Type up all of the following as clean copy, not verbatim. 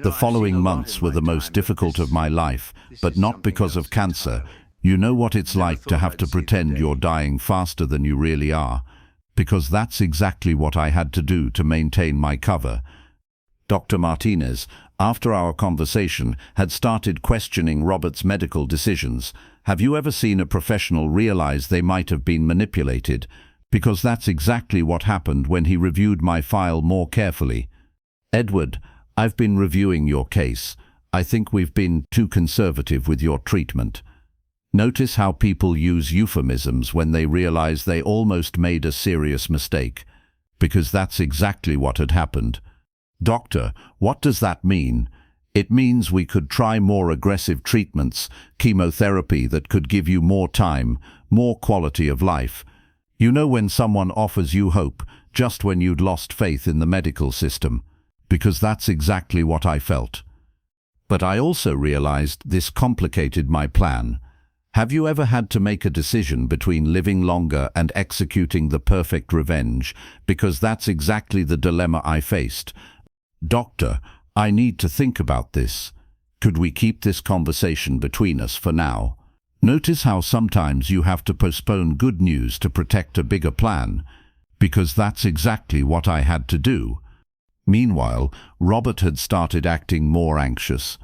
The following months were the most difficult of my life, but not because of cancer. You know what it's like to have to pretend you're dying faster than you really are, because that's exactly what I had to do to maintain my cover. Dr. Martinez, after our conversation, had started questioning Robert's medical decisions. Have you ever seen a professional realize they might have been manipulated? Because that's exactly what happened when he reviewed my file more carefully. Edward, I've been reviewing your case. I think we've been too conservative with your treatment. Notice how people use euphemisms when they realize they almost made a serious mistake. Because that's exactly what had happened. Doctor, what does that mean? It means we could try more aggressive treatments, chemotherapy that could give you more time, more quality of life. You know when someone offers you hope, just when you'd lost faith in the medical system. Because that's exactly what I felt. But I also realized this complicated my plan. Have you ever had to make a decision between living longer and executing the perfect revenge? Because that's exactly the dilemma I faced. Doctor, I need to think about this. Could we keep this conversation between us for now? Notice how sometimes you have to postpone good news to protect a bigger plan. Because that's exactly what I had to do. Meanwhile, Robert had started acting more anxious.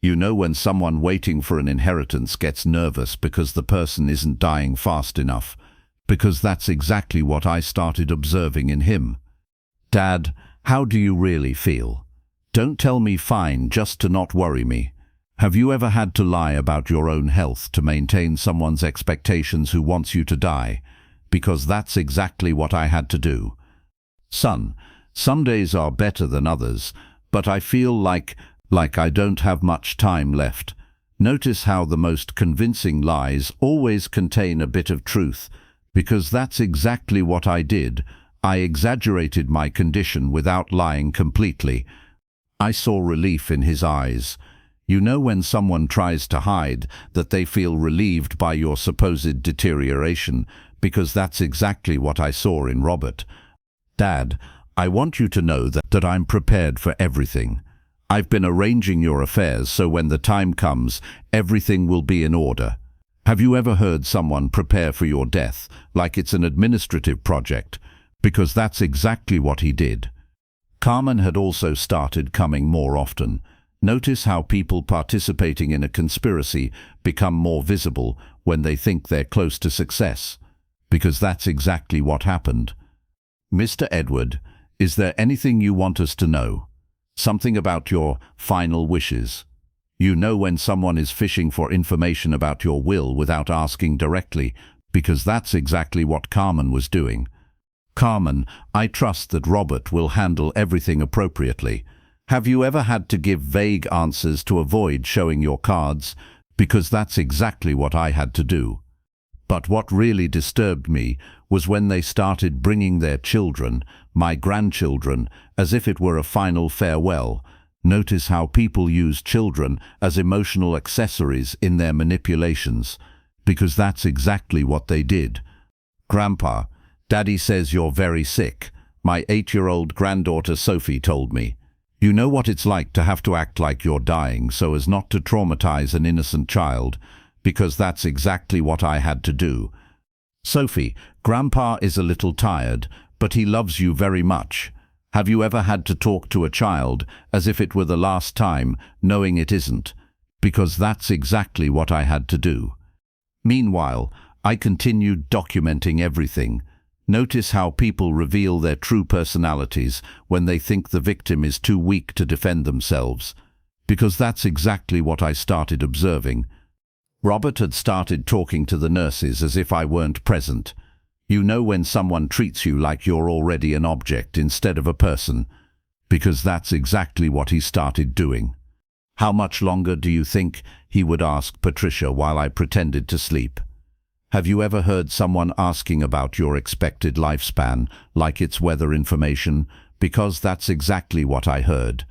You know when someone waiting for an inheritance gets nervous because the person isn't dying fast enough. Because that's exactly what I started observing in him. Dad, how do you really feel? Don't tell me fine just to not worry me. Have you ever had to lie about your own health to maintain someone's expectations who wants you to die? Because that's exactly what I had to do. Son, some days are better than others, but I feel like I don't have much time left. Notice how the most convincing lies always contain a bit of truth, because that's exactly what I did. I exaggerated my condition without lying completely. I saw relief in his eyes. You know when someone tries to hide that they feel relieved by your supposed deterioration, because that's exactly what I saw in Robert. Dad, I want you to know that I'm prepared for everything. I've been arranging your affairs so when the time comes, everything will be in order. Have you ever heard someone prepare for your death, like it's an administrative project? Because that's exactly what he did. Carmen had also started coming more often. Notice how people participating in a conspiracy become more visible when they think they're close to success. Because that's exactly what happened. Mr. Edward, is there anything you want us to know? Something about your final wishes? You know when someone is fishing for information about your will without asking directly, because that's exactly what Carmen was doing. Carmen, I trust that Robert will handle everything appropriately. Have you ever had to give vague answers to avoid showing your cards? Because that's exactly what I had to do. But what really disturbed me was when they started bringing their children, my grandchildren, as if it were a final farewell. Notice how people use children as emotional accessories in their manipulations, because that's exactly what they did. Grandpa, Daddy says you're very sick. My 8-year-old granddaughter Sophie told me. You know what it's like to have to act like you're dying so as not to traumatize an innocent child, because that's exactly what I had to do. Sophie, Grandpa is a little tired, but he loves you very much. Have you ever had to talk to a child as if it were the last time, knowing it isn't? Because that's exactly what I had to do. Meanwhile, I continued documenting everything. Notice how people reveal their true personalities when they think the victim is too weak to defend themselves. Because that's exactly what I started observing. Robert had started talking to the nurses as if I weren't present. You know when someone treats you like you're already an object instead of a person. Because that's exactly what he started doing. How much longer do you think? He would ask Patricia while I pretended to sleep. Have you ever heard someone asking about your expected lifespan, like it's weather information? Because that's exactly what I heard.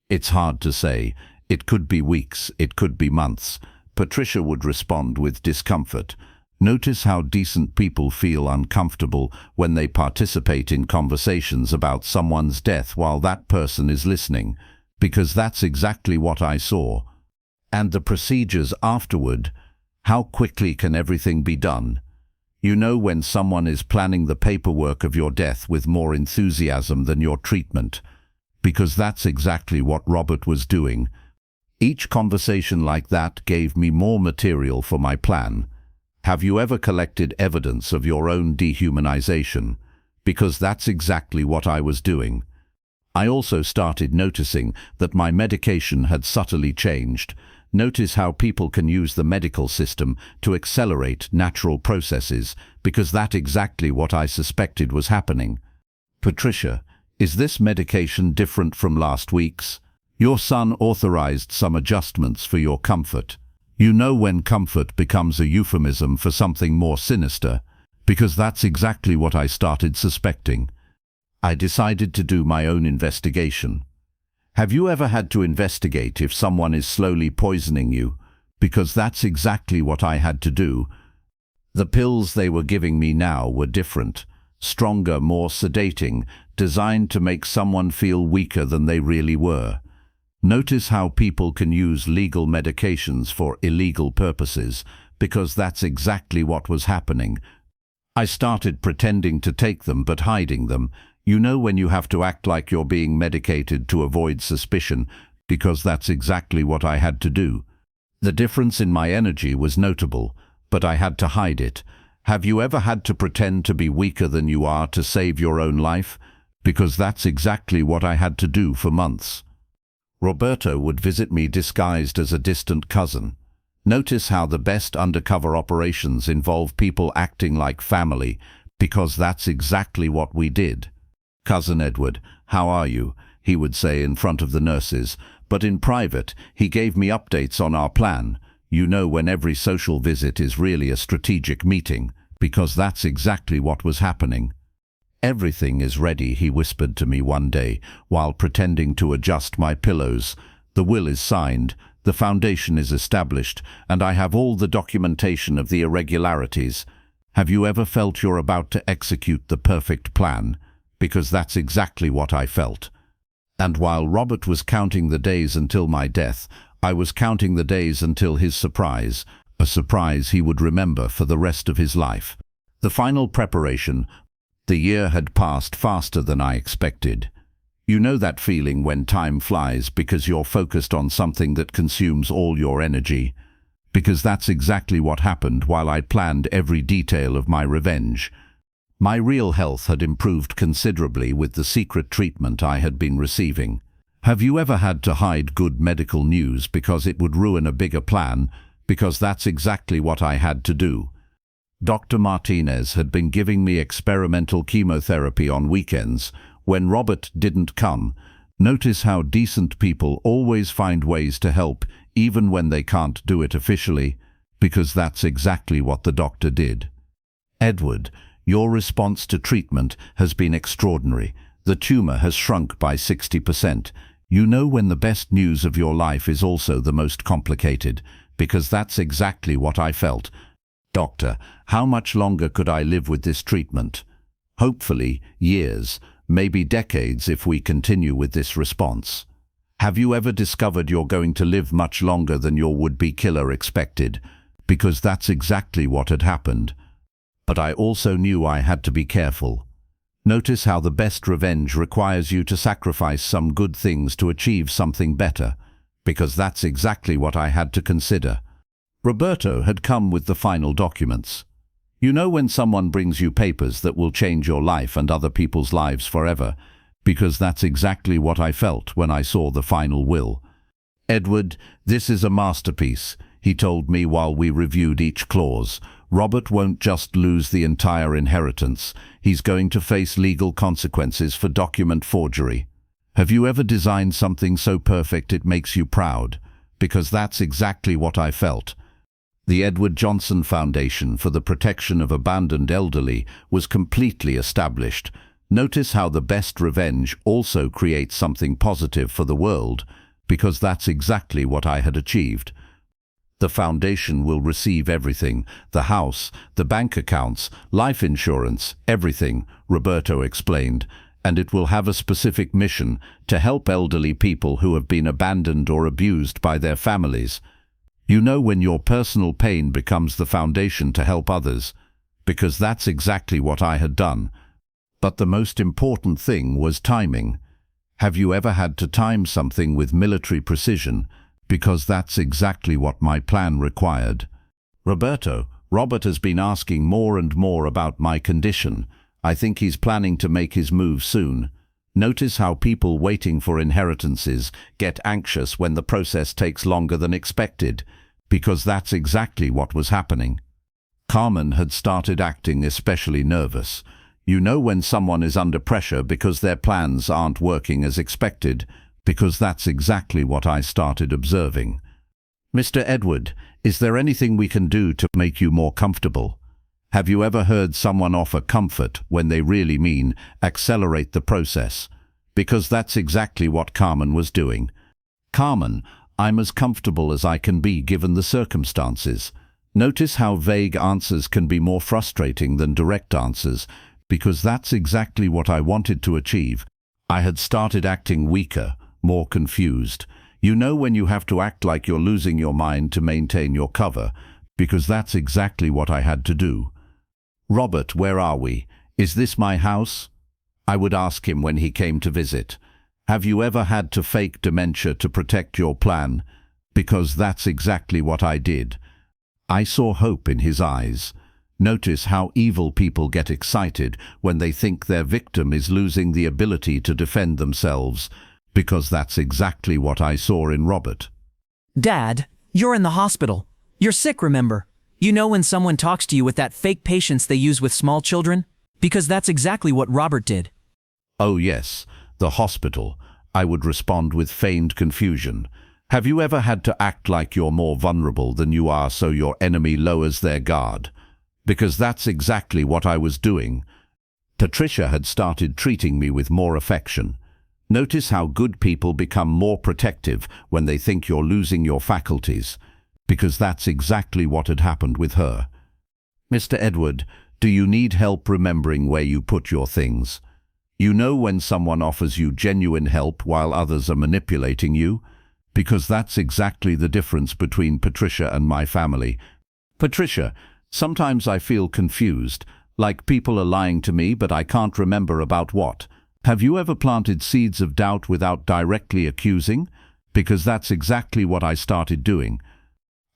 It's hard to say. It could be weeks, it could be months. Patricia would respond with discomfort. Notice how decent people feel uncomfortable when they participate in conversations about someone's death while that person is listening. because that's exactly what I saw. And the procedures afterward, how quickly can everything be done? You know when someone is planning the paperwork of your death with more enthusiasm than your treatment, because that's exactly what Robert was doing. Each conversation like that gave me more material for my plan. Have you ever collected evidence of your own dehumanization? Because that's exactly what I was doing. I also started noticing that my medication had subtly changed. Notice how people can use the medical system to accelerate natural processes, because that's exactly what I suspected was happening. Patricia, is this medication different from last week's? Your son authorized some adjustments for your comfort. You know when comfort becomes a euphemism for something more sinister, because that's exactly what I started suspecting. I decided to do my own investigation. Have you ever had to investigate if someone is slowly poisoning you? Because that's exactly what I had to do. The pills they were giving me now were different, stronger, more sedating, designed to make someone feel weaker than they really were. Notice how people can use legal medications for illegal purposes, because that's exactly what was happening. I started pretending to take them but hiding them. You know when you have to act like you're being medicated to avoid suspicion, because that's exactly what I had to do. The difference in my energy was notable, but I had to hide it. Have you ever had to pretend to be weaker than you are to save your own life? Because that's exactly what I had to do for months. Roberto would visit me disguised as a distant cousin. Notice how the best undercover operations involve people acting like family, because that's exactly what we did. "Cousin Edward, how are you?" he would say in front of the nurses, but in private he gave me updates on our plan. You know when every social visit is really a strategic meeting, because that's exactly what was happening. "Everything is ready," he whispered to me one day, while pretending to adjust my pillows. "The will is signed, the foundation is established, and I have all the documentation of the irregularities. Have you ever felt you're about to execute the perfect plan? Because that's exactly what I felt." And while Robert was counting the days until my death, I was counting the days until his surprise, a surprise he would remember for the rest of his life. The final preparation. The year had passed faster than I expected. You know that feeling when time flies because you're focused on something that consumes all your energy? Because that's exactly what happened while I planned every detail of my revenge. My real health had improved considerably with the secret treatment I had been receiving. Have you ever had to hide good medical news because it would ruin a bigger plan? Because that's exactly what I had to do. Dr. Martinez had been giving me experimental chemotherapy on weekends when Robert didn't come. Notice how decent people always find ways to help even when they can't do it officially, because that's exactly what the doctor did. "Edward, your response to treatment has been extraordinary. The tumor has shrunk by 60%. You know when the best news of your life is also the most complicated, because that's exactly what I felt. Doctor, how much longer could I live with this treatment? Hopefully, years, maybe decades if we continue with this response. Have you ever discovered you're going to live much longer than your would-be killer expected? Because that's exactly what had happened. But I also knew I had to be careful. Notice how the best revenge requires you to sacrifice some good things to achieve something better, because that's exactly what I had to consider. Roberto had come with the final documents. You know when someone brings you papers that will change your life and other people's lives forever, because that's exactly what I felt when I saw the final will. "Edward, this is a masterpiece," he told me while we reviewed each clause. "Robert won't just lose the entire inheritance. He's going to face legal consequences for document forgery. Have you ever designed something so perfect it makes you proud? Because that's exactly what I felt." The Edward Johnson Foundation for the Protection of Abandoned Elderly was completely established. Notice how the best revenge also creates something positive for the world, because that's exactly what I had achieved. The foundation will receive everything, the house, the bank accounts, life insurance, everything, Roberto explained. and it will have a specific mission to help elderly people who have been abandoned or abused by their families. You know when your personal pain becomes the foundation to help others, because that's exactly what I had done. But the most important thing was timing. Have you ever had to time something with military precision? Because that's exactly what my plan required. Roberto, Robert has been asking more and more about my condition. I think he's planning to make his move soon. Notice how people waiting for inheritances get anxious when the process takes longer than expected, because that's exactly what was happening. Carmen had started acting especially nervous. You know when someone is under pressure because their plans aren't working as expected, because that's exactly what I started observing. Mr. Edward, is there anything we can do to make you more comfortable? Have you ever heard someone offer comfort when they really mean accelerate the process? Because that's exactly what Carmen was doing. Carmen, I'm as comfortable as I can be given the circumstances. Notice how vague answers can be more frustrating than direct answers, because that's exactly what I wanted to achieve. I had started acting weaker, more confused. You know when you have to act like you're losing your mind to maintain your cover, because that's exactly what I had to do. Robert, where are we? Is this my house? I would ask him when he came to visit. Have you ever had to fake dementia to protect your plan? Because that's exactly what I did. I saw hope in his eyes. Notice how evil people get excited when they think their victim is losing the ability to defend themselves, because that's exactly what I saw in Robert. Dad, you're in the hospital. You're sick, remember? You know when someone talks to you with that fake patience they use with small children? Because that's exactly what Robert did. Oh yes, the hospital. I would respond with feigned confusion. Have you ever had to act like you're more vulnerable than you are so your enemy lowers their guard? Because that's exactly what I was doing. Patricia had started treating me with more affection. Notice how good people become more protective when they think you're losing your faculties, because that's exactly what had happened with her. Mr. Edward, do you need help remembering where you put your things? You know when someone offers you genuine help while others are manipulating you? Because that's exactly the difference between Patricia and my family. Patricia, sometimes I feel confused, like people are lying to me but I can't remember about what. Have you ever planted seeds of doubt without directly accusing? Because that's exactly what I started doing.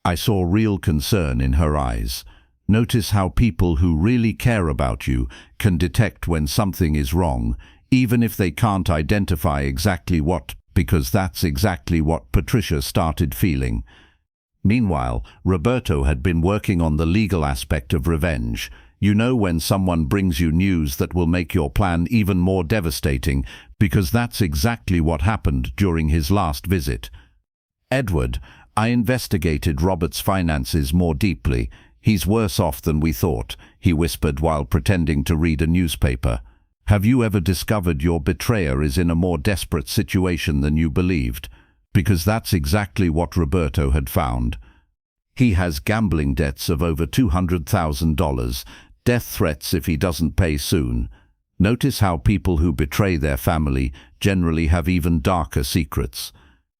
I saw real concern in her eyes. Notice how people who really care about you can detect when something is wrong, even if they can't identify exactly what, because that's exactly what Patricia started feeling. Meanwhile, Roberto had been working on the legal aspect of revenge. You know when someone brings you news that will make your plan even more devastating, because that's exactly what happened during his last visit. Edward, I investigated Robert's finances more deeply. He's worse off than we thought, he whispered while pretending to read a newspaper. Have you ever discovered your betrayer is in a more desperate situation than you believed? Because that's exactly what Roberto had found. He has gambling debts of over $200,000, death threats if he doesn't pay soon. Notice how people who betray their family generally have even darker secrets,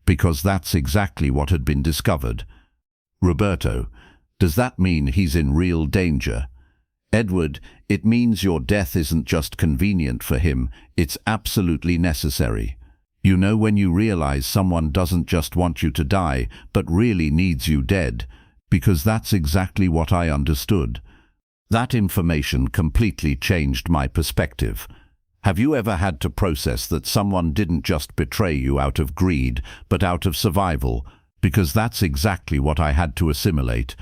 because that's exactly what had been discovered. Roberto, does that mean he's in real danger? Edward, it means your death isn't just convenient for him, it's absolutely necessary. You know when you realize someone doesn't just want you to die, but really needs you dead, because that's exactly what I understood. That information completely changed my perspective. Have you ever had to process that someone didn't just betray you out of greed, but out of survival? Because that's exactly what I had to assimilate.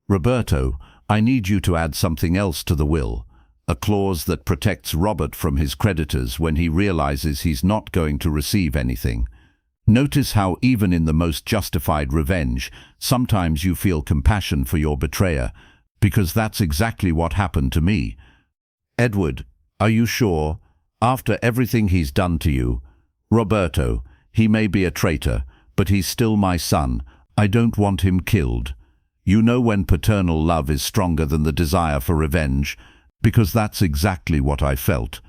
Roberto, I need you to add something else to the will. A clause that protects Robert from his creditors when he realizes he's not going to receive anything. Notice how even in the most justified revenge, sometimes you feel compassion for your betrayer, because that's exactly what happened to me. Edward, are you sure? After everything he's done to you? Roberto, he may be a traitor, but he's still my son. I don't want him killed. You know when paternal love is stronger than the desire for revenge, because that's exactly what I felt.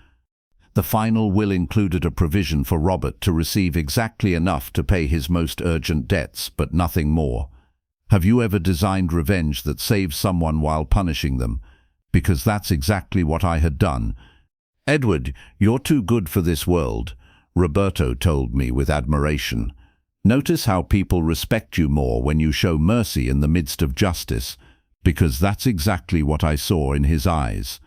The final will included a provision for Robert to receive exactly enough to pay his most urgent debts, but nothing more. Have you ever designed revenge that saves someone while punishing them? Because that's exactly what I had done. "Edward, you're too good for this world," Roberto told me with admiration. "Notice how people respect you more when you show mercy in the midst of justice, because that's exactly what I saw in his eyes."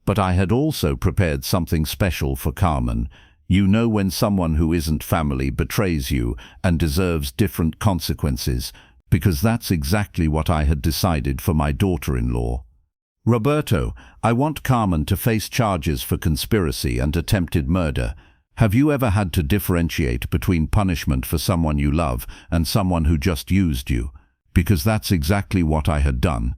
But I had also prepared something special for Carmen. You know when someone who isn't family betrays you and deserves different consequences, because that's exactly what I had decided for my daughter-in-law. "Roberto, I want Carmen to face charges for conspiracy and attempted murder. Have you ever had to differentiate between punishment for someone you love and someone who just used you? Because that's exactly what I had done."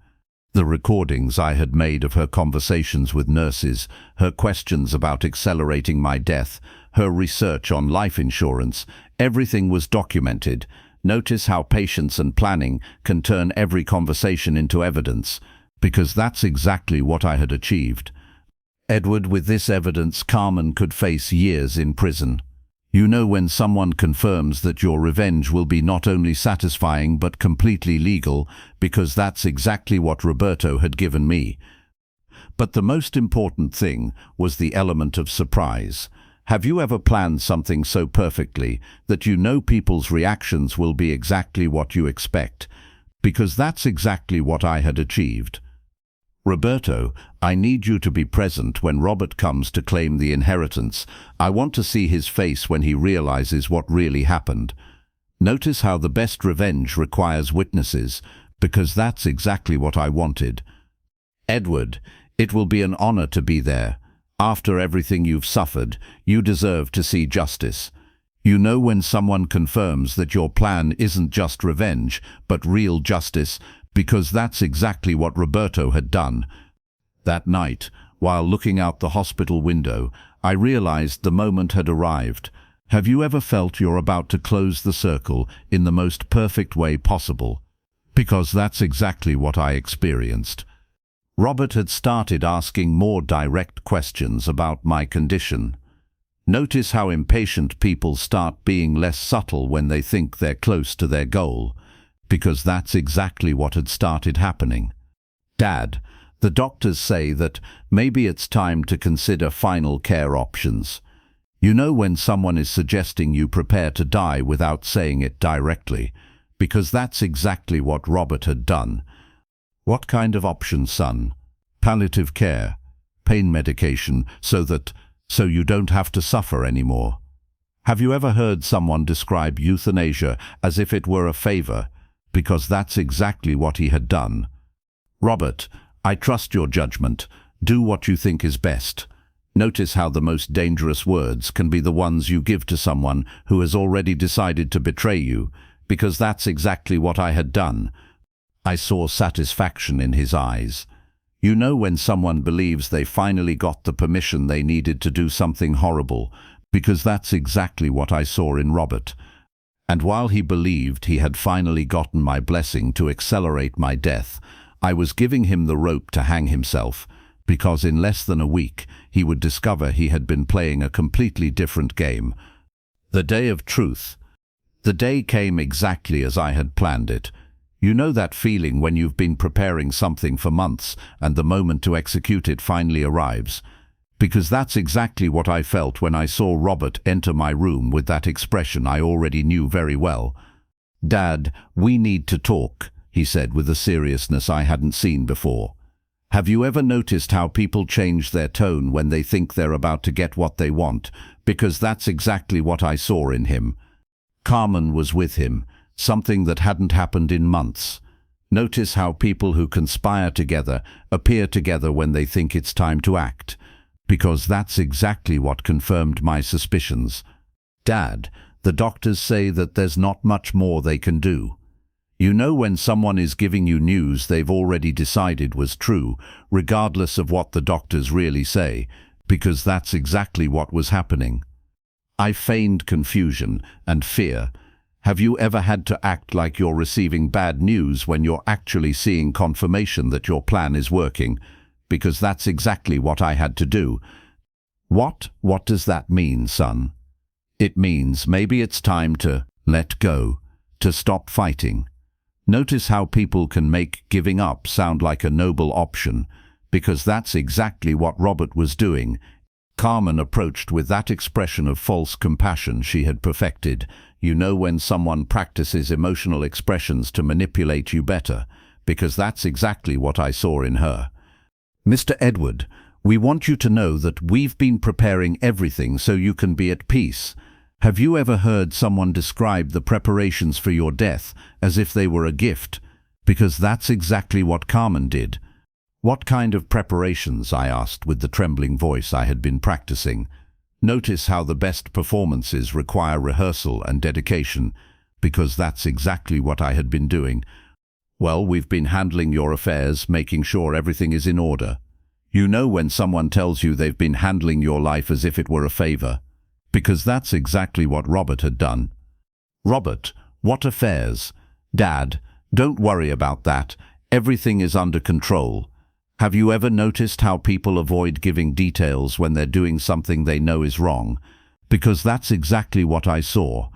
The recordings I had made of her conversations with nurses, her questions about accelerating my death, her research on life insurance, everything was documented. Notice how patience and planning can turn every conversation into evidence, because that's exactly what I had achieved. Edward, with this evidence, Carmen could face years in prison. You know when someone confirms that your revenge will be not only satisfying but completely legal, because that's exactly what Roberto had given me. But the most important thing was the element of surprise. Have you ever planned something so perfectly that you know people's reactions will be exactly what you expect? Because that's exactly what I had achieved. "Roberto, I need you to be present when Robert comes to claim the inheritance. I want to see his face when he realizes what really happened." Notice how the best revenge requires witnesses, because that's exactly what I wanted. "Edward, it will be an honor to be there. After everything you've suffered, you deserve to see justice. You know when someone confirms that your plan isn't just revenge, but real justice, because that's exactly what Roberto had done." That night, while looking out the hospital window, I realized the moment had arrived. Have you ever felt you're about to close the circle in the most perfect way possible? Because that's exactly what I experienced. Robert had started asking more direct questions about my condition. Notice how impatient people start being less subtle when they think they're close to their goal, because that's exactly what had started happening. "Dad, the doctors say that maybe it's time to consider final care options." You know when someone is suggesting you prepare to die without saying it directly, because that's exactly what Robert had done. "What kind of options, son?" "Palliative care, pain medication, so you don't have to suffer anymore." Have you ever heard someone describe euthanasia as if it were a favor? Because that's exactly what he had done. "Robert, I trust your judgment. Do what you think is best." Notice how the most dangerous words can be the ones you give to someone who has already decided to betray you, because that's exactly what I had done. I saw satisfaction in his eyes. You know when someone believes they finally got the permission they needed to do something horrible, because that's exactly what I saw in Robert. And while he believed he had finally gotten my blessing to accelerate my death, I was giving him the rope to hang himself, because in less than a week he would discover he had been playing a completely different game. The day of truth. The day came exactly as I had planned it. You know that feeling when you've been preparing something for months and the moment to execute it finally arrives? Because that's exactly what I felt when I saw Robert enter my room with that expression I already knew very well. "Dad, we need to talk," he said with a seriousness I hadn't seen before. Have you ever noticed how people change their tone when they think they're about to get what they want? Because that's exactly what I saw in him. Carmen was with him, something that hadn't happened in months. Notice how people who conspire together appear together when they think it's time to act. Because that's exactly what confirmed my suspicions. "Dad, the doctors say that there's not much more they can do." You know when someone is giving you news they've already decided was true, regardless of what the doctors really say, because that's exactly what was happening. I feigned confusion and fear. Have you ever had to act like you're receiving bad news when you're actually seeing confirmation that your plan is working? Because that's exactly what I had to do. What does that mean, son? It means maybe it's time to let go, to stop fighting. Notice how people can make giving up sound like a noble option, because that's exactly what Robert was doing. Carmen approached with that expression of false compassion she had perfected. You know when someone practices emotional expressions to manipulate you better, because that's exactly what I saw in her. Mr. Edward, we want you to know that we've been preparing everything so you can be at peace. Have you ever heard someone describe the preparations for your death as if they were a gift? Because that's exactly what Carmen did. What kind of preparations? I asked with the trembling voice I had been practicing. Notice how the best performances require rehearsal and dedication, because that's exactly what I had been doing. Well, we've been handling your affairs, making sure everything is in order. You know when someone tells you they've been handling your life as if it were a favor, because that's exactly what Robert had done. Robert, what affairs? Dad, don't worry about that. Everything is under control. Have you ever noticed how people avoid giving details when they're doing something they know is wrong? Because that's exactly what I saw.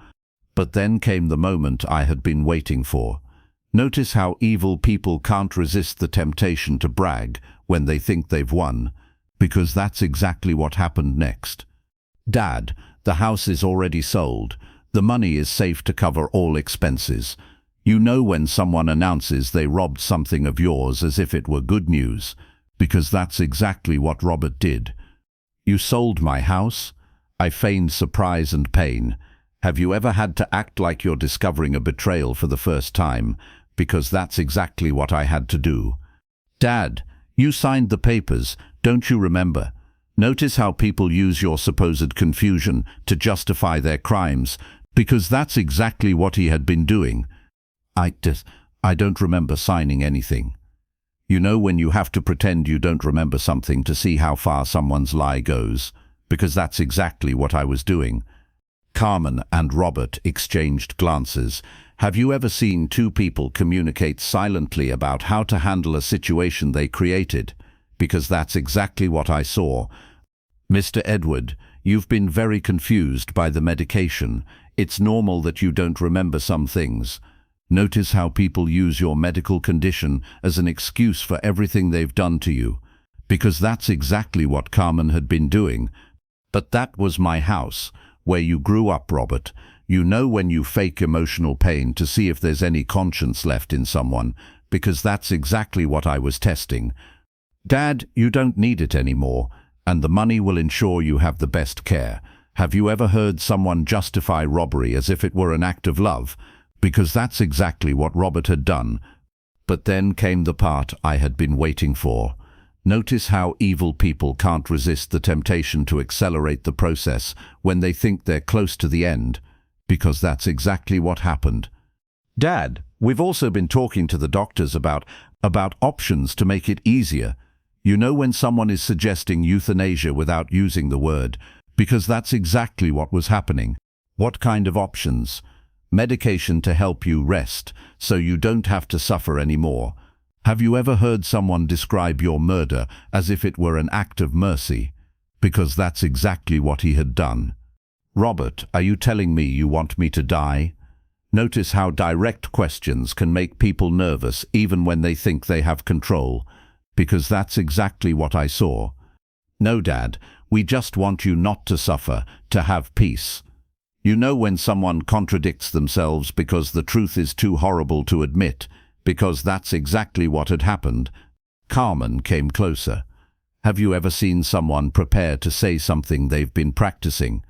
But then came the moment I had been waiting for. Notice how evil people can't resist the temptation to brag when they think they've won, because that's exactly what happened next. Dad, the house is already sold. The money is safe to cover all expenses. You know when someone announces they robbed something of yours as if it were good news, because that's exactly what Robert did. You sold my house? I feigned surprise and pain. Have you ever had to act like you're discovering a betrayal for the first time? Because that's exactly what I had to do. Dad, you signed the papers, don't you remember? Notice how people use your supposed confusion to justify their crimes, because that's exactly what he had been doing. I don't remember signing anything. You know when you have to pretend you don't remember something to see how far someone's lie goes, because that's exactly what I was doing. Carmen and Robert exchanged glances. Have you ever seen two people communicate silently about how to handle a situation they created? Because that's exactly what I saw. Mr. Edward, you've been very confused by the medication. It's normal that you don't remember some things. Notice how people use your medical condition as an excuse for everything they've done to you. Because that's exactly what Carmen had been doing. But that was my house, where you grew up, Robert. You know when you fake emotional pain to see if there's any conscience left in someone, because that's exactly what I was testing. Dad, you don't need it anymore, and the money will ensure you have the best care. Have you ever heard someone justify robbery as if it were an act of love? Because that's exactly what Robert had done. But then came the part I had been waiting for. Notice how evil people can't resist the temptation to accelerate the process when they think they're close to the end, because that's exactly what happened. Dad, we've also been talking to the doctors about options to make it easier. You know when someone is suggesting euthanasia without using the word, because that's exactly what was happening. What kind of options? Medication to help you rest, so you don't have to suffer anymore. Have you ever heard someone describe your murder as if it were an act of mercy? Because that's exactly what he had done. Robert, are you telling me you want me to die? Notice how direct questions can make people nervous even when they think they have control. Because that's exactly what I saw. No, Dad, we just want you not to suffer, to have peace. You know when someone contradicts themselves because the truth is too horrible to admit, because that's exactly what had happened. Carmen came closer. Have you ever seen someone prepare to say something they've been practicing?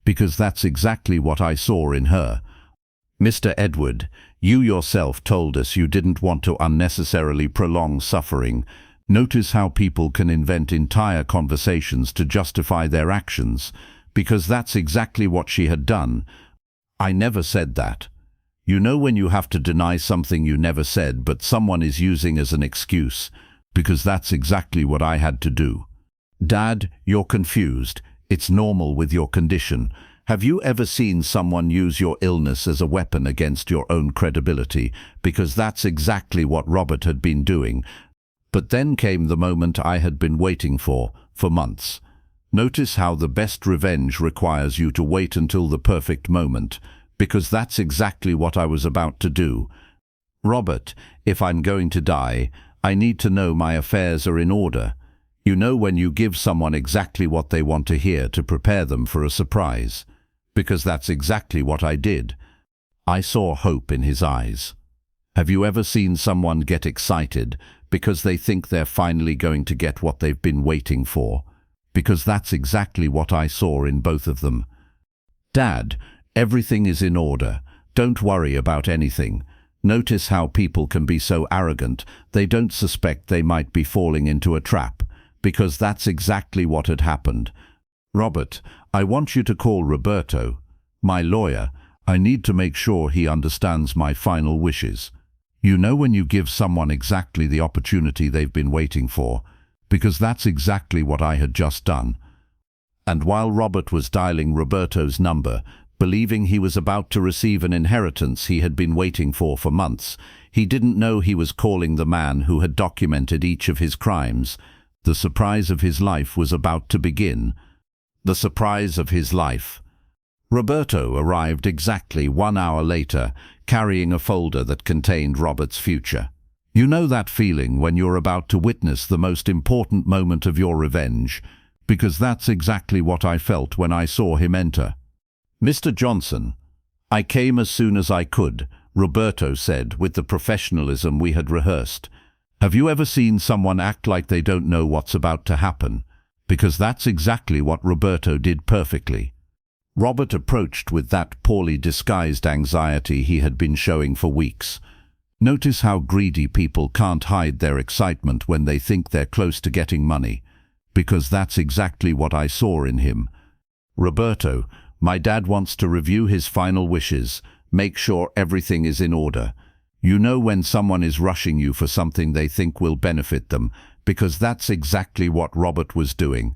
Because that's exactly what I saw in her. Mr. Edward, you yourself told us you didn't want to unnecessarily prolong suffering. Notice how people can invent entire conversations to justify their actions, because that's exactly what she had done. I never said that. You know when you have to deny something you never said but someone is using as an excuse, because that's exactly what I had to do. Dad, you're confused. It's normal with your condition. Have you ever seen someone use your illness as a weapon against your own credibility? Because that's exactly what Robert had been doing. But then came the moment I had been waiting for months. Notice how the best revenge requires you to wait until the perfect moment, because that's exactly what I was about to do. Robert, if I'm going to die, I need to know my affairs are in order. You know when you give someone exactly what they want to hear to prepare them for a surprise. Because that's exactly what I did. I saw hope in his eyes. Have you ever seen someone get excited because they think they're finally going to get what they've been waiting for? Because that's exactly what I saw in both of them. Dad, everything is in order. Don't worry about anything. Notice how people can be so arrogant they don't suspect they might be falling into a trap, because that's exactly what had happened. Robert, I want you to call Roberto, my lawyer. I need to make sure he understands my final wishes. You know when you give someone exactly the opportunity they've been waiting for, because that's exactly what I had just done. And while Robert was dialing Roberto's number, believing he was about to receive an inheritance he had been waiting for months, he didn't know he was calling the man who had documented each of his crimes. The surprise of his life was about to begin. The surprise of his life. Roberto arrived exactly 1 hour later, carrying a folder that contained Robert's future. You know that feeling when you're about to witness the most important moment of your revenge, because that's exactly what I felt when I saw him enter. Mr. Johnson, I came as soon as I could, Roberto said with the professionalism we had rehearsed. Have you ever seen someone act like they don't know what's about to happen? Because that's exactly what Roberto did perfectly. Robert approached with that poorly disguised anxiety he had been showing for weeks. Notice how greedy people can't hide their excitement when they think they're close to getting money, because that's exactly what I saw in him. Roberto, my dad wants to review his final wishes, make sure everything is in order. You know when someone is rushing you for something they think will benefit them, because that's exactly what Robert was doing.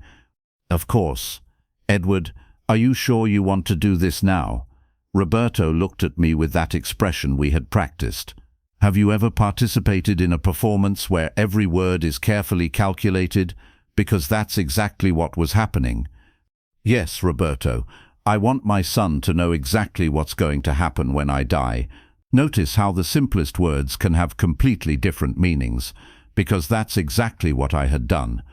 Of course. Edward, are you sure you want to do this now? Roberto looked at me with that expression we had practiced. Have you ever participated in a performance where every word is carefully calculated? Because that's exactly what was happening. Yes, Roberto. I want my son to know exactly what's going to happen when I die. Notice how the simplest words can have completely different meanings, because that's exactly what I had done.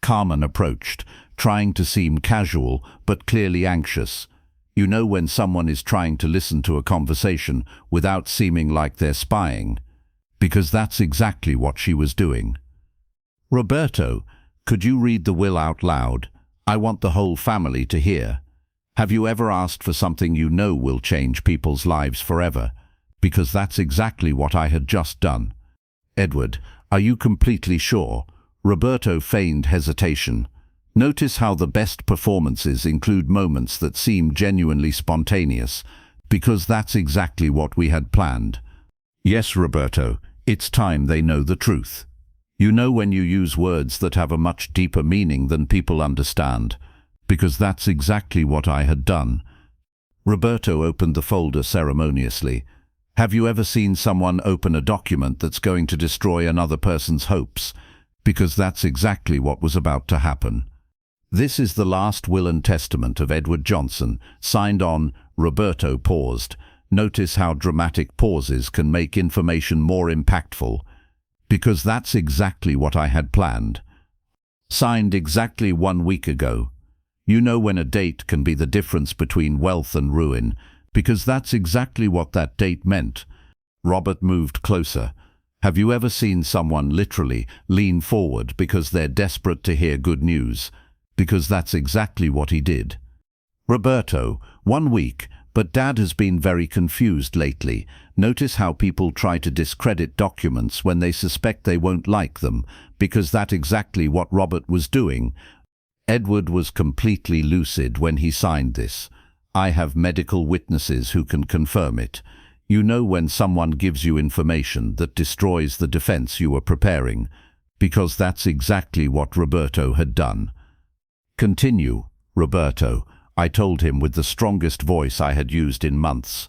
Carmen approached, trying to seem casual but clearly anxious. You know when someone is trying to listen to a conversation without seeming like they're spying, because that's exactly what she was doing. Roberto, could you read the will out loud? I want the whole family to hear. Have you ever asked for something you know will change people's lives forever? Because that's exactly what I had just done. Edward, are you completely sure? Roberto feigned hesitation. Notice how the best performances include moments that seem genuinely spontaneous, because that's exactly what we had planned. Yes, Roberto, it's time they know the truth. You know when you use words that have a much deeper meaning than people understand, because that's exactly what I had done. Roberto opened the folder ceremoniously. Have you ever seen someone open a document that's going to destroy another person's hopes? Because that's exactly what was about to happen. This is the last will and testament of Edward Johnson, signed on. Roberto paused. Notice how dramatic pauses can make information more impactful. Because that's exactly what I had planned. Signed exactly 1 week ago. You know when a date can be the difference between wealth and ruin, because that's exactly what that date meant. Robert moved closer. Have you ever seen someone literally lean forward because they're desperate to hear good news? Because that's exactly what he did. Roberto, 1 week, but Dad has been very confused lately. Notice how people try to discredit documents when they suspect they won't like them, because that's exactly what Robert was doing. Edward was completely lucid when he signed this. I have medical witnesses who can confirm it. You know when someone gives you information that destroys the defense you were preparing, because that's exactly what Roberto had done. Continue, Roberto, I told him with the strongest voice I had used in months.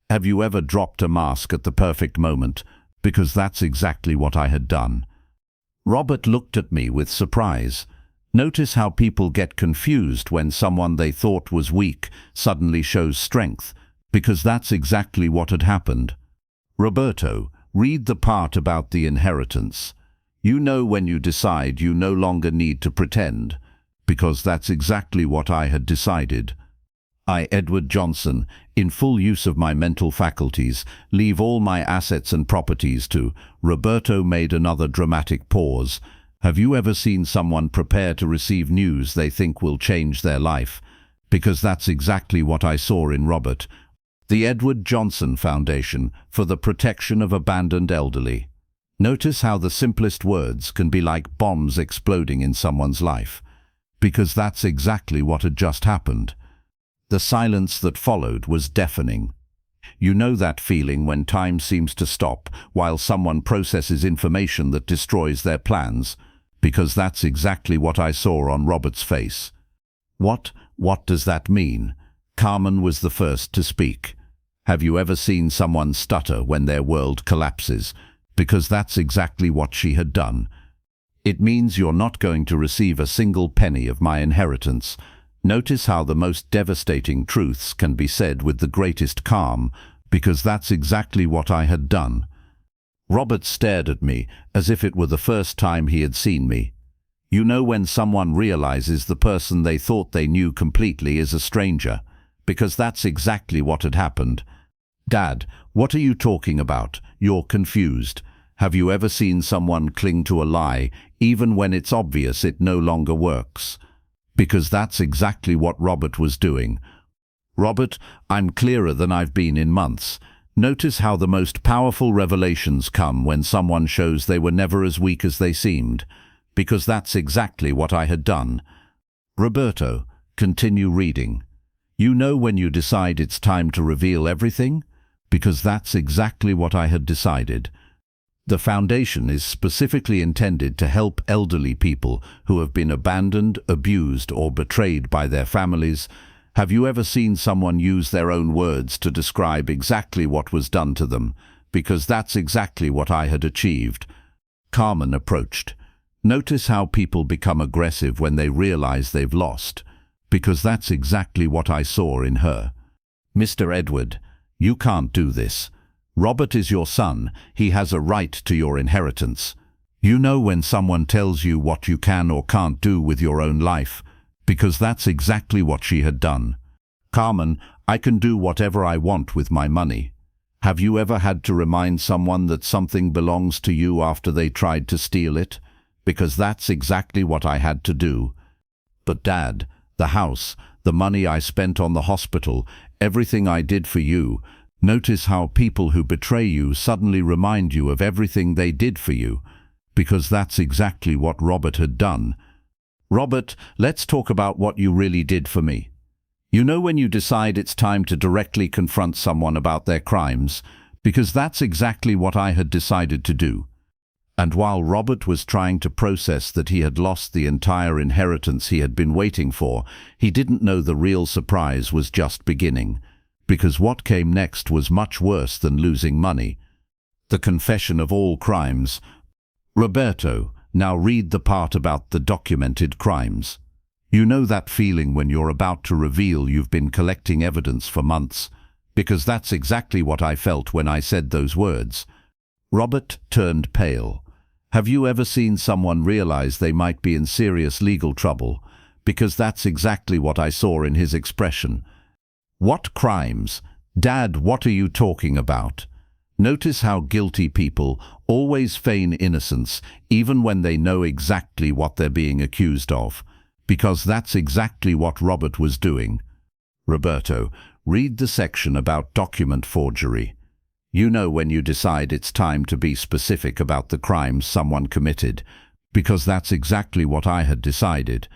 Have you ever dropped a mask at the perfect moment? Because that's exactly what I had done. Robert looked at me with surprise. Notice how people get confused when someone they thought was weak suddenly shows strength, because that's exactly what had happened. Roberto, read the part about the inheritance. You know when you decide you no longer need to pretend, because that's exactly what I had decided. I, Edward Johnson, in full use of my mental faculties, leave all my assets and properties to... Roberto made another dramatic pause. Have you ever seen someone prepare to receive news they think will change their life? Because that's exactly what I saw in Robert. The Edward Johnson Foundation for the Protection of Abandoned Elderly. Notice how the simplest words can be like bombs exploding in someone's life. Because that's exactly what had just happened. The silence that followed was deafening. You know that feeling when time seems to stop while someone processes information that destroys their plans? Because that's exactly what I saw on Robert's face. What does that mean? Carmen was the first to speak. Have you ever seen someone stutter when their world collapses? Because that's exactly what she had done. It means you're not going to receive a single penny of my inheritance. Notice how the most devastating truths can be said with the greatest calm, because that's exactly what I had done. Robert stared at me as if it were the first time he had seen me. You know when someone realizes the person they thought they knew completely is a stranger, because that's exactly what had happened. Dad, what are you talking about? You're confused. Have you ever seen someone cling to a lie, even when it's obvious it no longer works? Because that's exactly what Robert was doing. Robert, I'm clearer than I've been in months. Notice how the most powerful revelations come when someone shows they were never as weak as they seemed. Because that's exactly what I had done. Roberto, continue reading. You know when you decide it's time to reveal everything? Because that's exactly what I had decided. The foundation is specifically intended to help elderly people who have been abandoned, abused, or betrayed by their families. Have you ever seen someone use their own words to describe exactly what was done to them? Because that's exactly what I had achieved. Carmen approached. Notice how people become aggressive when they realize they've lost. Because that's exactly what I saw in her. Mr. Edward, you can't do this. Robert is your son. He has a right to your inheritance. You know when someone tells you what you can or can't do with your own life, because that's exactly what she had done. Carmen, I can do whatever I want with my money. Have you ever had to remind someone that something belongs to you after they tried to steal it? Because that's exactly what I had to do. But Dad, the house, the money I spent on the hospital, everything I did for you. Notice how people who betray you suddenly remind you of everything they did for you, because that's exactly what Robert had done. Robert, let's talk about what you really did for me. You know when you decide it's time to directly confront someone about their crimes, because that's exactly what I had decided to do. And while Robert was trying to process that he had lost the entire inheritance he had been waiting for, he didn't know the real surprise was just beginning. Because what came next was much worse than losing money. The confession of all crimes. Roberto, now read the part about the documented crimes. You know that feeling when you're about to reveal you've been collecting evidence for months, because that's exactly what I felt when I said those words. Robert turned pale. Have you ever seen someone realize they might be in serious legal trouble? Because that's exactly what I saw in his expression. What crimes? Dad, what are you talking about? Notice how guilty people always feign innocence, even when they know exactly what they're being accused of. Because that's exactly what Robert was doing. Roberto, read the section about document forgery. You know when you decide it's time to be specific about the crimes someone committed. Because that's exactly what I had decided.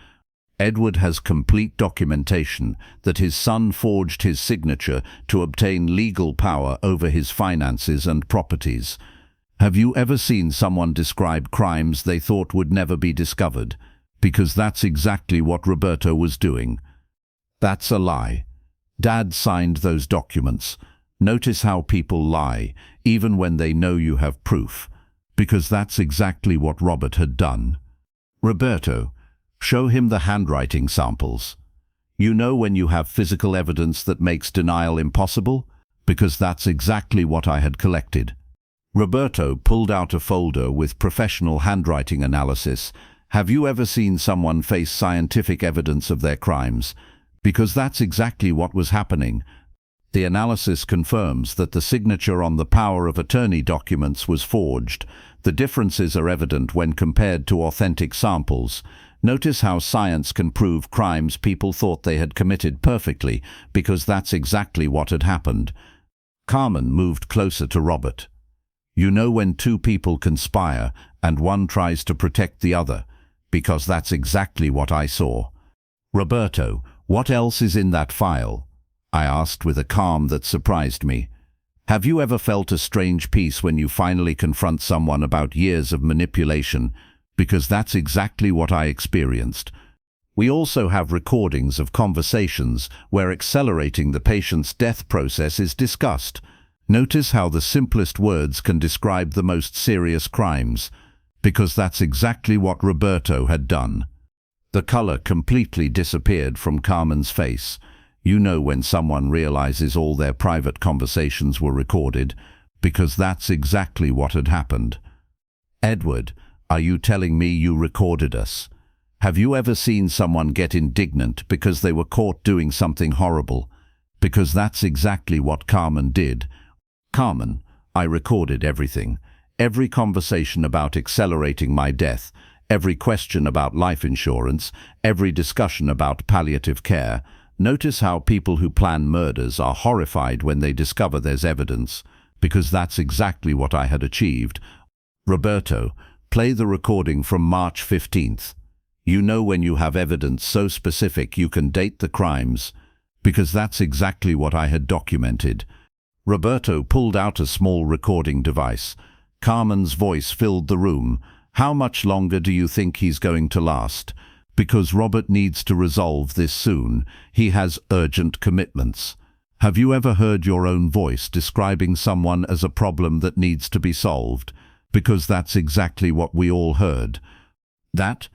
Edward has complete documentation that his son forged his signature to obtain legal power over his finances and properties. Have you ever seen someone describe crimes they thought would never be discovered? Because that's exactly what Roberto was doing. That's a lie. Dad signed those documents. Notice how people lie, even when they know you have proof. Because that's exactly what Robert had done. Roberto, Show him the handwriting samples. You know when you have physical evidence that makes denial impossible? Because that's exactly what I had collected. Roberto pulled out a folder with professional handwriting analysis. Have you ever seen someone face scientific evidence of their crimes? Because that's exactly what was happening. The analysis confirms that the signature on the power of attorney documents was forged. The differences are evident when compared to authentic samples. Notice how science can prove crimes people thought they had committed perfectly, because that's exactly what had happened. Carmen moved closer to Robert. You know when two people conspire and one tries to protect the other, because that's exactly what I saw. Roberto, what else is in that file? I asked with a calm that surprised me. Have you ever felt a strange peace when you finally confront someone about years of manipulation? Because that's exactly what I experienced. We also have recordings of conversations where accelerating the patient's death process is discussed. Notice how the simplest words can describe the most serious crimes, because that's exactly what Roberto had done. The color completely disappeared from Carmen's face. You know when someone realizes all their private conversations were recorded, because that's exactly what had happened. Edward, are you telling me you recorded us? Have you ever seen someone get indignant because they were caught doing something horrible? Because that's exactly what Carmen did. Carmen, I recorded everything. Every conversation about accelerating my death, every question about life insurance, every discussion about palliative care. Notice how people who plan murders are horrified when they discover there's evidence, because that's exactly what I had achieved. Roberto, play the recording from March 15th. You know when you have evidence so specific you can date the crimes, because that's exactly what I had documented. Roberto pulled out a small recording device. Carmen's voice filled the room. How much longer do you think he's going to last? Because Robert needs to resolve this soon. He has urgent commitments. Have you ever heard your own voice describing someone as a problem that needs to be solved? Because that's exactly what we all heard. That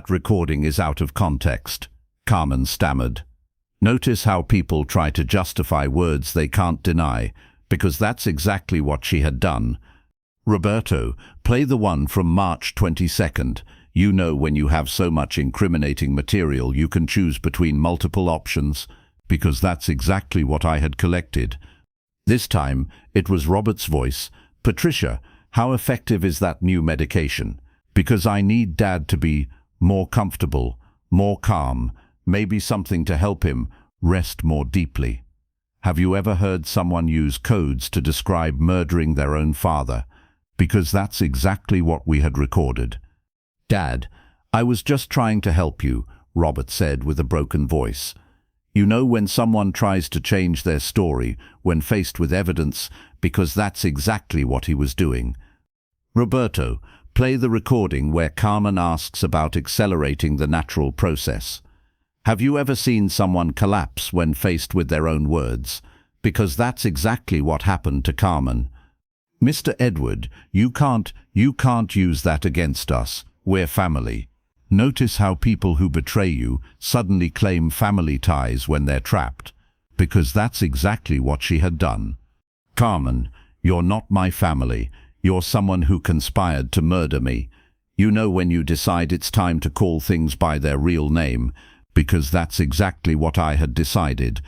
recording is out of context, Carmen stammered. Notice how people try to justify words they can't deny, because that's exactly what she had done. Roberto, play the one from March 22nd. You know when you have so much incriminating material you can choose between multiple options, because that's exactly what I had collected. This time, it was Robert's voice. Patricia, how effective is that new medication? Because I need Dad to be more comfortable, more calm, maybe something to help him rest more deeply. Have you ever heard someone use codes to describe murdering their own father? Because that's exactly what we had recorded. Dad, I was just trying to help you, Robert said with a broken voice. You know when someone tries to change their story when faced with evidence, because that's exactly what he was doing. Roberto, play the recording where Carmen asks about accelerating the natural process. Have you ever seen someone collapse when faced with their own words? Because that's exactly what happened to Carmen. Mr. Edward, you can't use that against us. We're family. Notice how people who betray you suddenly claim family ties when they're trapped. Because that's exactly what she had done. Carmen, you're not my family. You're someone who conspired to murder me. You know when you decide it's time to call things by their real name, because that's exactly what I had decided.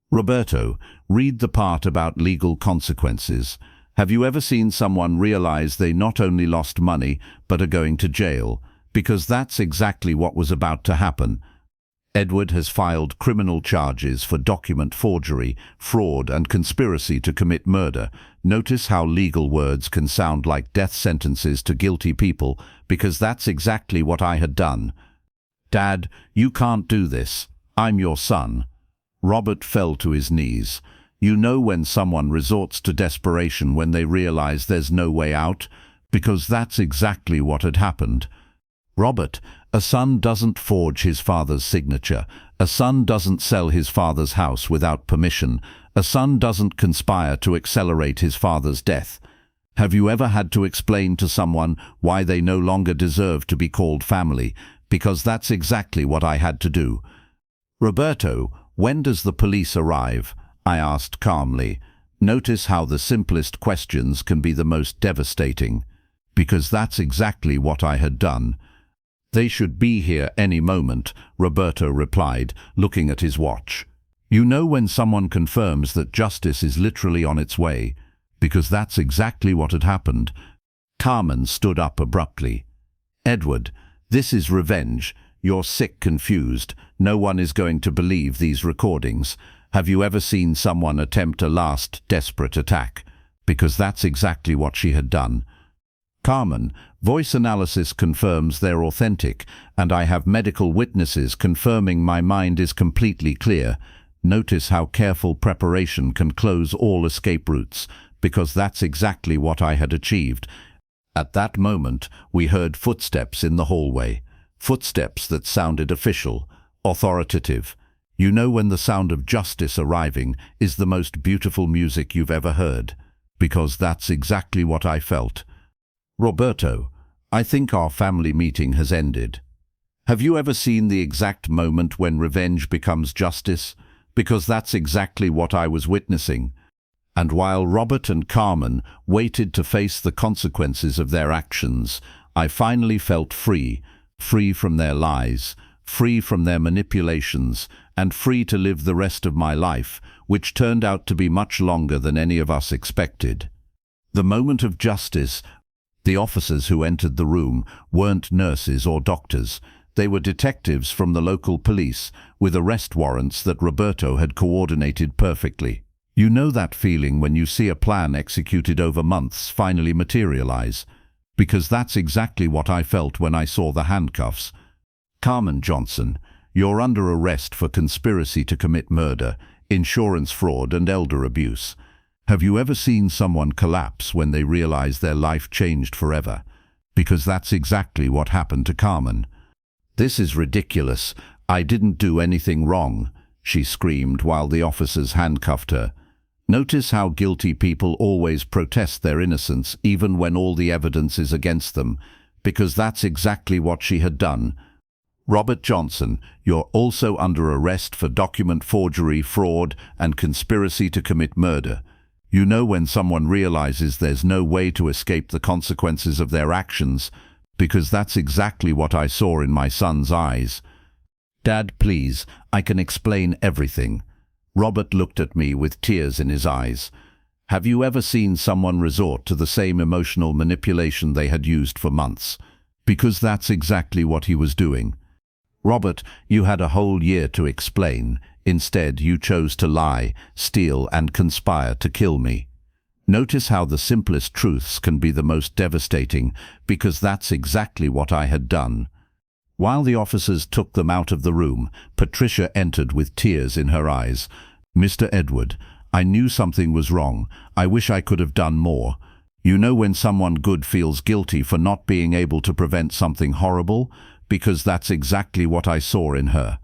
Roberto, read the part about legal consequences. Have you ever seen someone realize they not only lost money, but are going to jail? Because that's exactly what was about to happen. Edward has filed criminal charges for document forgery, fraud, and conspiracy to commit murder. Notice how legal words can sound like death sentences to guilty people, because that's exactly what I had done. Dad, you can't do this. I'm your son. Robert fell to his knees. You know when someone resorts to desperation when they realize there's no way out? Because that's exactly what had happened. Robert, a son doesn't forge his father's signature. A son doesn't sell his father's house without permission. A son doesn't conspire to accelerate his father's death. Have you ever had to explain to someone why they no longer deserve to be called family? because that's exactly what I had to do. Roberto, when does the police arrive? I asked calmly. Notice how the simplest questions can be the most devastating. Because that's exactly what I had done. They should be here any moment, Roberto replied, looking at his watch. You know when someone confirms that justice is literally on its way, because that's exactly what had happened. Carmen stood up abruptly. Edward, this is revenge. You're sick confused. No one is going to believe these recordings. Have you ever seen someone attempt a last desperate attack? Because that's exactly what she had done. Carmen, voice analysis confirms they're authentic, and I have medical witnesses confirming my mind is completely clear. Notice how careful preparation can close all escape routes, because that's exactly what I had achieved. At that moment, we heard footsteps in the hallway. Footsteps that sounded official, authoritative. You know when the sound of justice arriving is the most beautiful music you've ever heard, because that's exactly what I felt. Roberto, I think our family meeting has ended. Have you ever seen the exact moment when revenge becomes justice? Because that's exactly what I was witnessing. And while Robert and Carmen waited to face the consequences of their actions, I finally felt free, free from their lies, free from their manipulations, and free to live the rest of my life, which turned out to be much longer than any of us expected. The moment of justice. The officers who entered the room weren't nurses or doctors. They were detectives from the local police with arrest warrants that Roberto had coordinated perfectly. You know that feeling when you see a plan executed over months finally materialize? Because that's exactly what I felt when I saw the handcuffs. Carmen Johnson, you're under arrest for conspiracy to commit murder, insurance fraud, and elder abuse. Have you ever seen someone collapse when they realize their life changed forever? Because that's exactly what happened to Carmen. This is ridiculous. I didn't do anything wrong, she screamed while the officers handcuffed her. Notice how guilty people always protest their innocence even when all the evidence is against them, because that's exactly what she had done. Robert Johnson, you're also under arrest for document forgery, fraud, and conspiracy to commit murder. You know when someone realizes there's no way to escape the consequences of their actions, because that's exactly what I saw in my son's eyes. Dad, please, I can explain everything. Robert looked at me with tears in his eyes. Have you ever seen someone resort to the same emotional manipulation they had used for months? Because that's exactly what he was doing. Robert, you had a whole year to explain. Instead, you chose to lie, steal, and conspire to kill me. Notice how the simplest truths can be the most devastating, because that's exactly what I had done. While the officers took them out of the room, Patricia entered with tears in her eyes. Mr. Edward, I knew something was wrong. I wish I could have done more. You know when someone good feels guilty for not being able to prevent something horrible? Because that's exactly what I saw in her.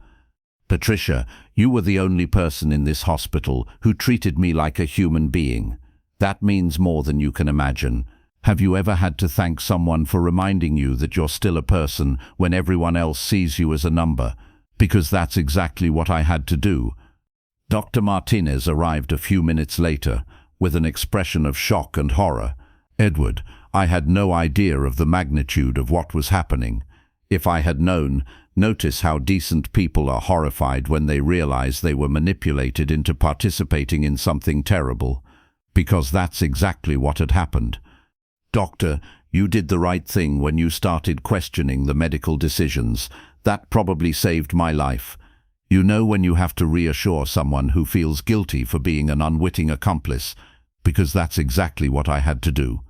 Patricia, you were the only person in this hospital who treated me like a human being. That means more than you can imagine. Have you ever had to thank someone for reminding you that you're still a person when everyone else sees you as a number? Because that's exactly what I had to do. Dr. Martinez arrived a few minutes later with an expression of shock and horror. Edward, I had no idea of the magnitude of what was happening. If I had known, notice how decent people are horrified when they realize they were manipulated into participating in something terrible. Because that's exactly what had happened. Doctor, you did the right thing when you started questioning the medical decisions. That probably saved my life. You know when you have to reassure someone who feels guilty for being an unwitting accomplice, because that's exactly what I had to do.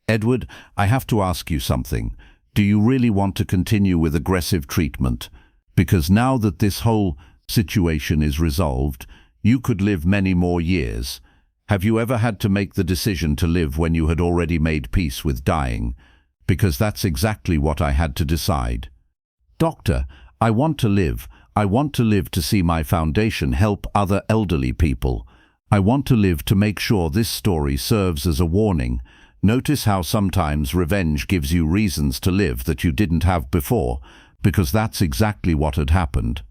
Edward, I have to ask you something. Do you really want to continue with aggressive treatment? Because now that this whole situation is resolved, you could live many more years. Have you ever had to make the decision to live when you had already made peace with dying? Because that's exactly what I had to decide. Doctor, I want to live. I want to live to see my foundation help other elderly people. I want to live to make sure this story serves as a warning. Notice how sometimes revenge gives you reasons to live that you didn't have before, because that's exactly what had happened.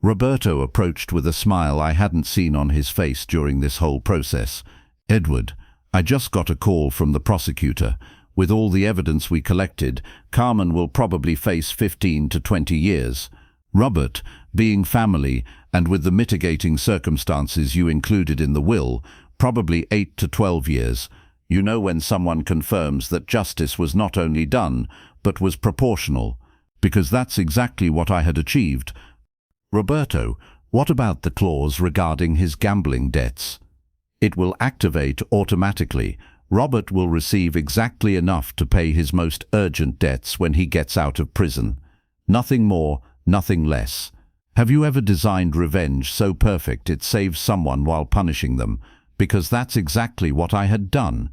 Roberto approached with a smile I hadn't seen on his face during this whole process. Edward, I just got a call from the prosecutor. With all the evidence we collected, Carmen will probably face 15 to 20 years. Robert, being family, and with the mitigating circumstances you included in the will, probably 8 to 12 years. You know when someone confirms that justice was not only done, but was proportional, because that's exactly what I had achieved. Roberto, what about the clause regarding his gambling debts? It will activate automatically. Robert will receive exactly enough to pay his most urgent debts when he gets out of prison. Nothing more, nothing less. Have you ever designed revenge so perfect it saves someone while punishing them? Because that's exactly what I had done.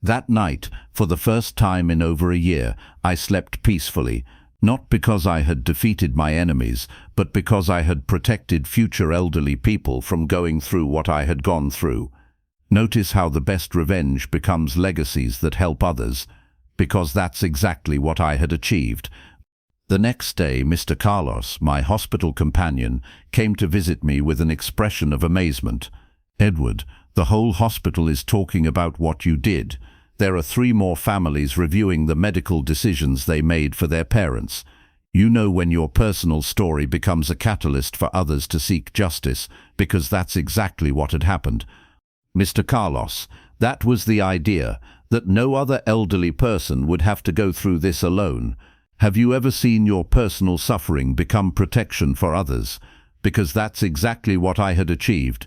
That night, for the first time in over a year, I slept peacefully, not because I had defeated my enemies, but because I had protected future elderly people from going through what I had gone through. Notice how the best revenge becomes legacies that help others, because that's exactly what I had achieved. The next day, Mr. Carlos, my hospital companion, came to visit me with an expression of amazement. Edward, the whole hospital is talking about what you did. There are 3 more families reviewing the medical decisions they made for their parents. You know when your personal story becomes a catalyst for others to seek justice, because that's exactly what had happened. Mr. Carlos, that was the idea, that no other elderly person would have to go through this alone. Have you ever seen your personal suffering become protection for others? Because that's exactly what I had achieved.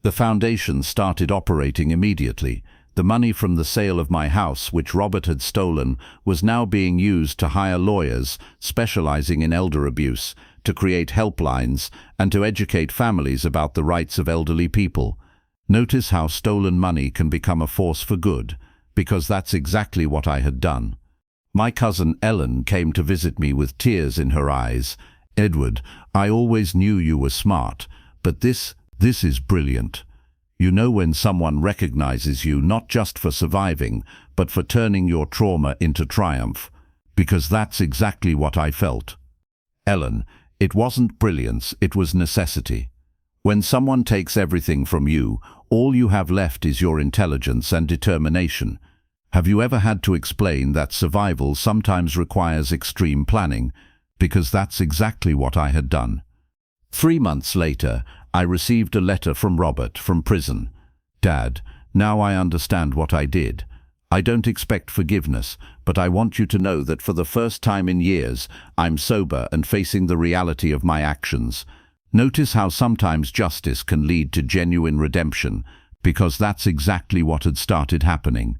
The foundation started operating immediately. The money from the sale of my house, which Robert had stolen, was now being used to hire lawyers specializing in elder abuse, to create helplines, and to educate families about the rights of elderly people. Notice how stolen money can become a force for good, because that's exactly what I had done. My cousin Ellen came to visit me with tears in her eyes. Edward, I always knew you were smart, but this is brilliant. You know when someone recognizes you not just for surviving, but for turning your trauma into triumph, because that's exactly what I felt. Ellen, it wasn't brilliance, it was necessity. When someone takes everything from you, all you have left is your intelligence and determination. Have you ever had to explain that survival sometimes requires extreme planning? Because that's exactly what I had done. 3 months later, I received a letter from Robert from prison. Dad, now I understand what I did. I don't expect forgiveness, but I want you to know that for the first time in years, I'm sober and facing the reality of my actions. Notice how sometimes justice can lead to genuine redemption, because that's exactly what had started happening.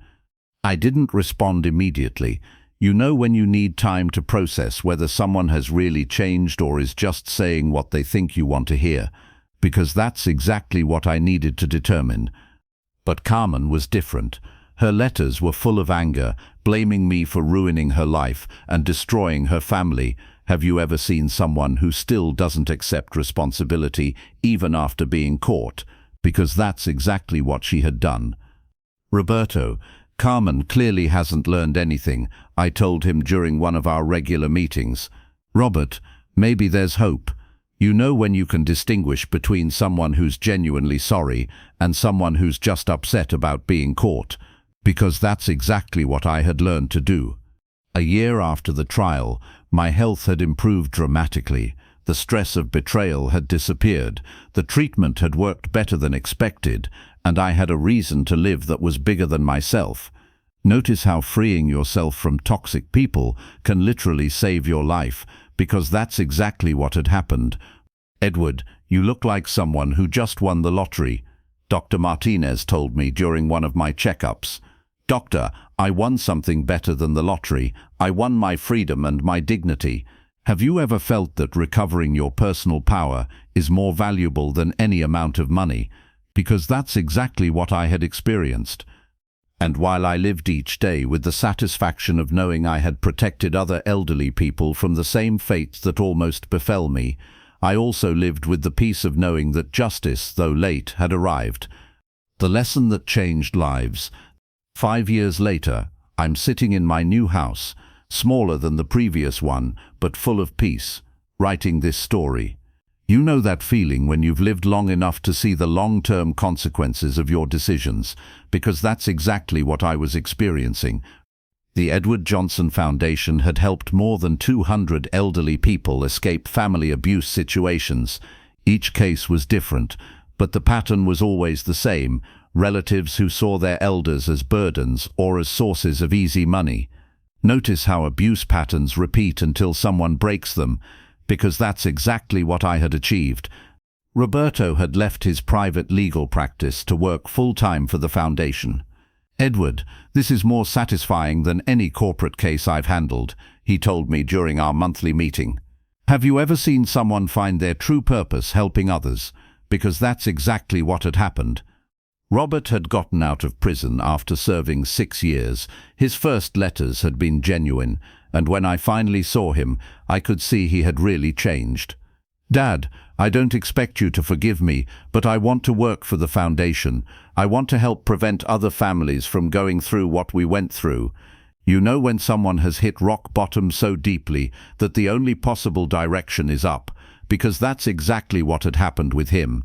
I didn't respond immediately. You know when you need time to process whether someone has really changed or is just saying what they think you want to hear, because that's exactly what I needed to determine. But Carmen was different. Her letters were full of anger, blaming me for ruining her life and destroying her family. Have you ever seen someone who still doesn't accept responsibility even after being caught? Because that's exactly what she had done. Roberto, Carmen clearly hasn't learned anything, I told him during one of our regular meetings. Robert, maybe there's hope. You know when you can distinguish between someone who's genuinely sorry and someone who's just upset about being caught, because that's exactly what I had learned to do. A year after the trial, my health had improved dramatically. The stress of betrayal had disappeared. The treatment had worked better than expected, and I had a reason to live that was bigger than myself. Notice how freeing yourself from toxic people can literally save your life, because that's exactly what had happened. Edward, you look like someone who just won the lottery, Dr. Martinez told me during one of my checkups. Doctor, I won something better than the lottery. I won my freedom and my dignity. Have you ever felt that recovering your personal power is more valuable than any amount of money? Because that's exactly what I had experienced. And while I lived each day with the satisfaction of knowing I had protected other elderly people from the same fates that almost befell me, I also lived with the peace of knowing that justice, though late, had arrived. The lesson that changed lives. 5 years later, I'm sitting in my new house. smaller than the previous one, but full of peace, writing this story. You know that feeling when you've lived long enough to see the long-term consequences of your decisions, because that's exactly what I was experiencing. The Edward Johnson Foundation had helped more than 200 elderly people escape family abuse situations. Each case was different, but the pattern was always the same: relatives who saw their elders as burdens or as sources of easy money. Notice how abuse patterns repeat until someone breaks them, because that's exactly what I had achieved. Roberto had left his private legal practice to work full-time for the foundation. "Edward, this is more satisfying than any corporate case I've handled," he told me during our monthly meeting. "Have you ever seen someone find their true purpose helping others? Because that's exactly what had happened." Robert had gotten out of prison after serving 6 years. His first letters had been genuine, and when I finally saw him, I could see he had really changed. "Dad, I don't expect you to forgive me, but I want to work for the foundation. I want to help prevent other families from going through what we went through. You know when someone has hit rock bottom so deeply that the only possible direction is up, because that's exactly what had happened with him.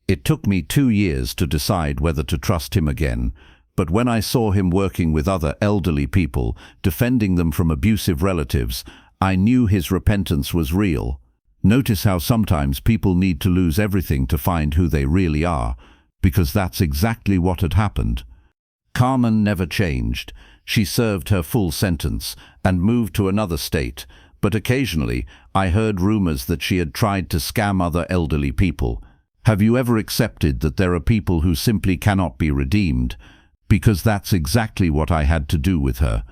It took me 2 years to decide whether to trust him again, but when I saw him working with other elderly people, defending them from abusive relatives, I knew his repentance was real. Notice how sometimes people need to lose everything to find who they really are, because that's exactly what had happened. Carmen never changed. She served her full sentence and moved to another state, but occasionally I heard rumors that she had tried to scam other elderly people. Have you ever accepted that there are people who simply cannot be redeemed? Because that's exactly what I had to do with her.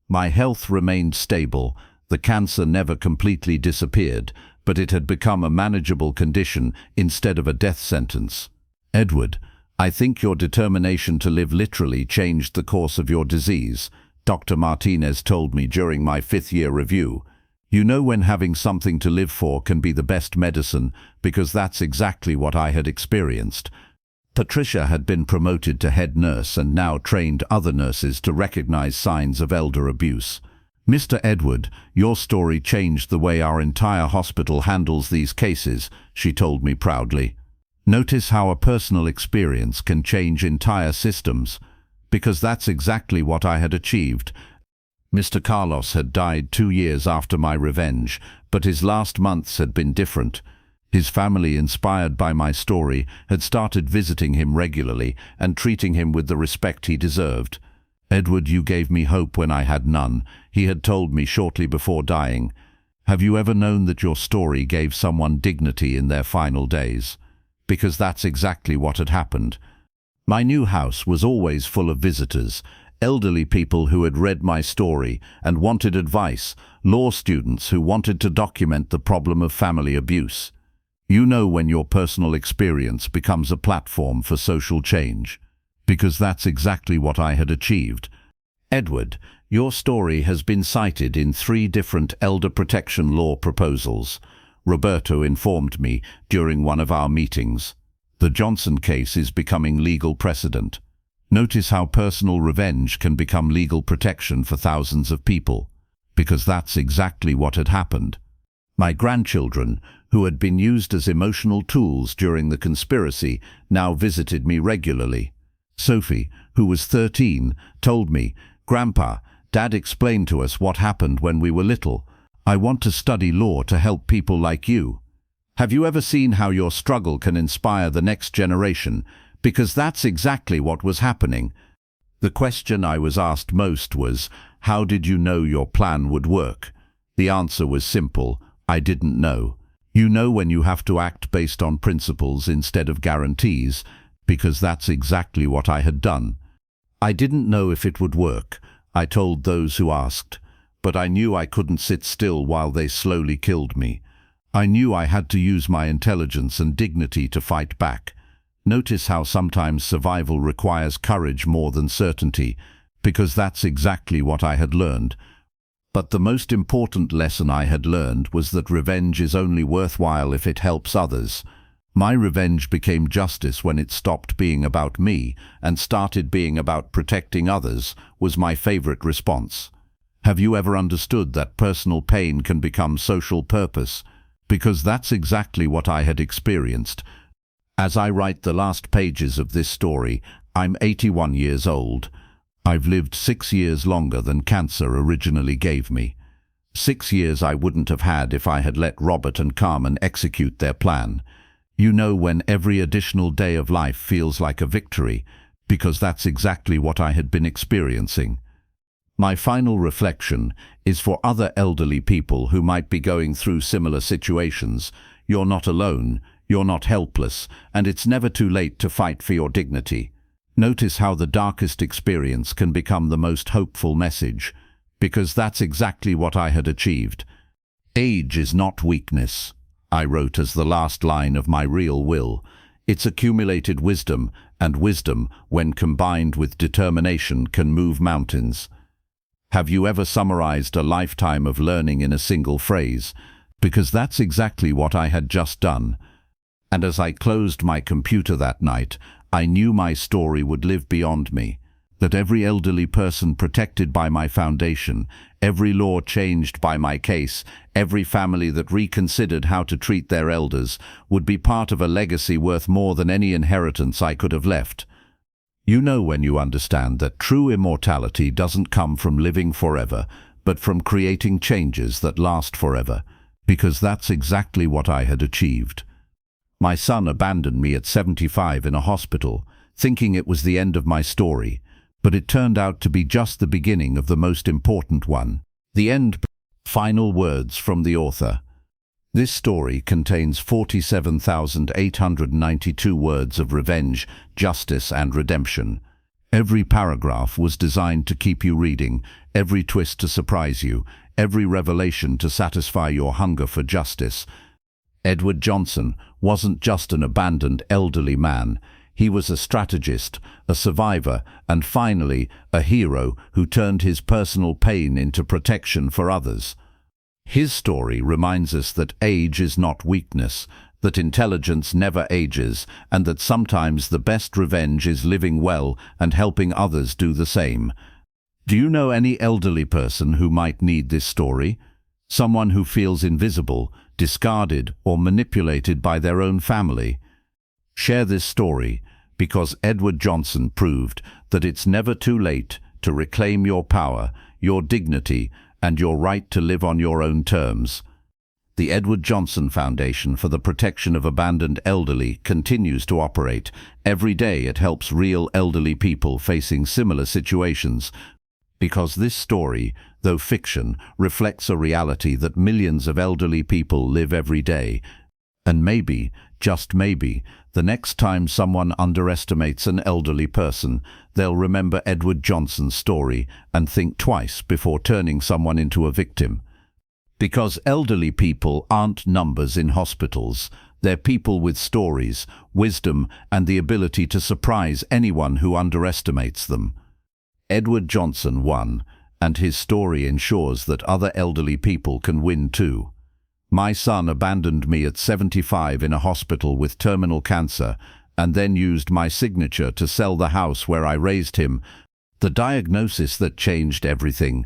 My health remained stable. The cancer never completely disappeared, but it had become a manageable condition instead of a death sentence. "Edward, I think your determination to live literally changed the course of your disease," Dr. Martinez told me during my 5th-year review. "You know when having something to live for can be the best medicine, because that's exactly what I had experienced." Patricia had been promoted to head nurse and now trained other nurses to recognize signs of elder abuse. "Mr. Edward, your story changed the way our entire hospital handles these cases," she told me proudly. "Notice how a personal experience can change entire systems, because that's exactly what I had achieved." Mr. Carlos had died 2 years after my revenge, but his last months had been different. His family, inspired by my story, had started visiting him regularly and treating him with the respect he deserved. "Edward, you gave me hope when I had none," he had told me shortly before dying. Have you ever known that your story gave someone dignity in their final days? Because that's exactly what had happened. My new house was always full of visitors, elderly people who had read my story and wanted advice, law students who wanted to document the problem of family abuse. You know when your personal experience becomes a platform for social change, because that's exactly what I had achieved. Edward, your story has been cited in 3 different elder protection law proposals, Roberto informed me during one of our meetings. The Johnson case is becoming legal precedent. Notice how personal revenge can become legal protection for thousands of people, because that's exactly what had happened. My grandchildren, who had been used as emotional tools during the conspiracy, now visited me regularly. Sophie, who was 13, told me, "Grandpa, Dad explained to us what happened when we were little. I want to study law to help people like you." Have you ever seen how your struggle can inspire the next generation? Because that's exactly what was happening. The question I was asked most was, how did you know your plan would work? The answer was simple: I didn't know. You know when you have to act based on principles instead of guarantees, because that's exactly what I had done. I didn't know if it would work, I told those who asked, but I knew I couldn't sit still while they slowly killed me. I knew I had to use my intelligence and dignity to fight back. Notice how sometimes survival requires courage more than certainty, because that's exactly what I had learned. But the most important lesson I had learned was that revenge is only worthwhile if it helps others. My revenge became justice when it stopped being about me and started being about protecting others, was my favorite response. Have you ever understood that personal pain can become social purpose? Because that's exactly what I had experienced. As I write the last pages of this story, I'm 81 years old. I've lived 6 years longer than cancer originally gave me. 6 years I wouldn't have had if I had let Robert and Carmen execute their plan. You know, when every additional day of life feels like a victory, because that's exactly what I had been experiencing. My final reflection is for other elderly people who might be going through similar situations. You're not alone, you're not helpless, and it's never too late to fight for your dignity. Notice how the darkest experience can become the most hopeful message, because that's exactly what I had achieved. Age is not weakness, I wrote as the last line of my real will. It's accumulated wisdom, and wisdom, when combined with determination, can move mountains. Have you ever summarized a lifetime of learning in a single phrase? Because that's exactly what I had just done. And as I closed my computer that night, I knew my story would live beyond me, that every elderly person protected by my foundation, every law changed by my case, every family that reconsidered how to treat their elders, would be part of a legacy worth more than any inheritance I could have left. You know when you understand that true immortality doesn't come from living forever, but from creating changes that last forever, because that's exactly what I had achieved. My son abandoned me at 75 in a hospital, thinking it was the end of my story, but it turned out to be just the beginning of the most important one. The end. Final words from the author. This story contains 47,892 words of revenge, justice, and redemption. Every paragraph was designed to keep you reading, every twist to surprise you, every revelation to satisfy your hunger for justice. Edward Johnson wasn't just an abandoned elderly man. He was a strategist, a survivor, and finally, a hero who turned his personal pain into protection for others. His story reminds us that age is not weakness, that intelligence never ages, and that sometimes the best revenge is living well and helping others do the same. Do you know any elderly person who might need this story? Someone who feels invisible, discarded, or manipulated by their own family? Share this story, because Edward Johnson proved that it's never too late to reclaim your power, your dignity, and your right to live on your own terms. The Edward Johnson Foundation for the Protection of Abandoned Elderly continues to operate. Every day it helps real elderly people facing similar situations, because this story, though fiction, reflects a reality that millions of elderly people live every day. And maybe, just maybe, the next time someone underestimates an elderly person, they'll remember Edward Johnson's story and think twice before turning someone into a victim. Because elderly people aren't numbers in hospitals. They're people with stories, wisdom, and the ability to surprise anyone who underestimates them. Edward Johnson won, and his story ensures that other elderly people can win too. My son abandoned me at 75 in a hospital with terminal cancer, and then used my signature to sell the house where I raised him. The diagnosis that changed everything.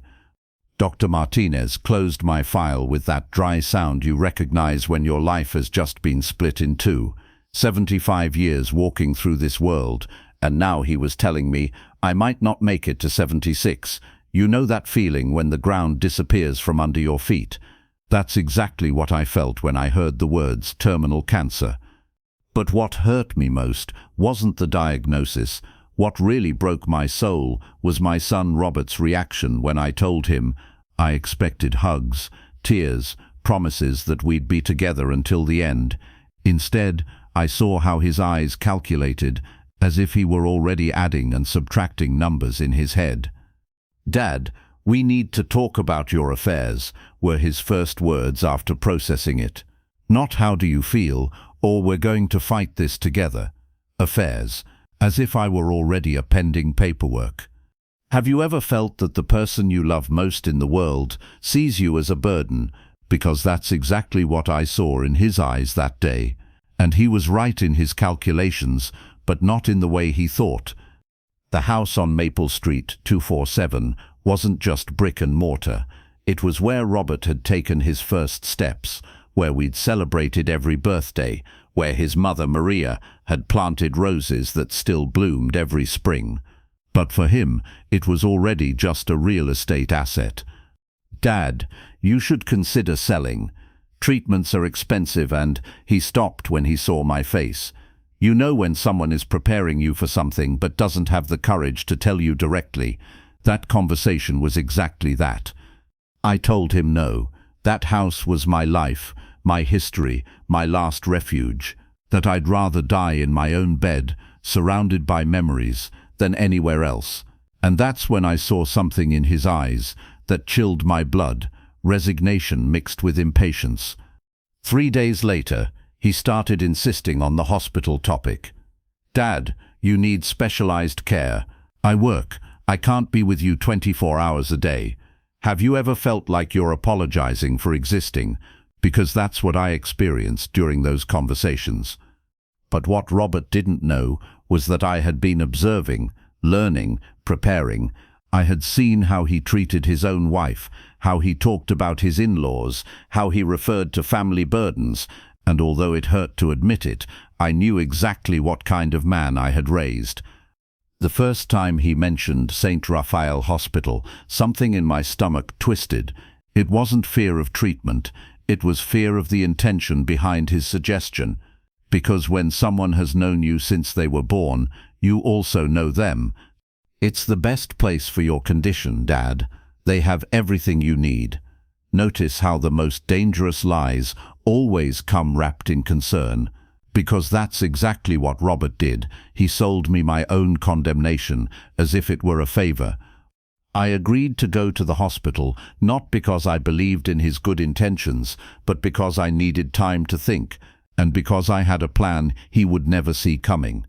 Dr. Martinez closed my file with that dry sound you recognize when your life has just been split in two. 75 years walking through this world, and now he was telling me I might not make it to 76. You know that feeling when the ground disappears from under your feet? That's exactly what I felt when I heard the words terminal cancer. But what hurt me most wasn't the diagnosis. What really broke my soul was my son Robert's reaction when I told him. I expected hugs, tears, promises that we'd be together until the end. Instead, I saw how his eyes calculated, as if he were already adding and subtracting numbers in his head. "Dad, we need to talk about your affairs," were his first words after processing it. Not "how do you feel," or "we're going to fight this together." Affairs, as if I were already appending paperwork. Have you ever felt that the person you love most in the world sees you as a burden? Because that's exactly what I saw in his eyes that day. And he was right in his calculations, but not in the way he thought. The house on Maple Street, 247, wasn't just brick and mortar. It was where Robert had taken his first steps, where we'd celebrated every birthday, where his mother Maria had planted roses that still bloomed every spring. But for him, it was already just a real estate asset. "Dad, you should consider selling. Treatments are expensive," and he stopped when he saw my face. You know when someone is preparing you for something but doesn't have the courage to tell you directly. That conversation was exactly that. I told him no. That house was my life, my history, my last refuge. That I'd rather die in my own bed, surrounded by memories, than anywhere else. And that's when I saw something in his eyes that chilled my blood, resignation mixed with impatience. 3 days later, he started insisting on the hospital topic. "Dad, you need specialized care. I work. I can't be with you 24 hours a day. Have you ever felt like you're apologizing for existing?" Because that's what I experienced during those conversations. But what Robert didn't know was that I had been observing, learning, preparing. I had seen how he treated his own wife, how he talked about his in-laws, how he referred to family burdens, and although it hurt to admit it, I knew exactly what kind of man I had raised. The first time he mentioned St. Raphael Hospital, something in my stomach twisted. It wasn't fear of treatment, it was fear of the intention behind his suggestion. Because when someone has known you since they were born, you also know them. It's the best place for your condition, Dad. They have everything you need. Notice how the most dangerous lies always come wrapped in concern. Because that's exactly what Robert did. He sold me my own condemnation, as if it were a favor. I agreed to go to the hospital, not because I believed in his good intentions, but because I needed time to think, and because I had a plan he would never see coming.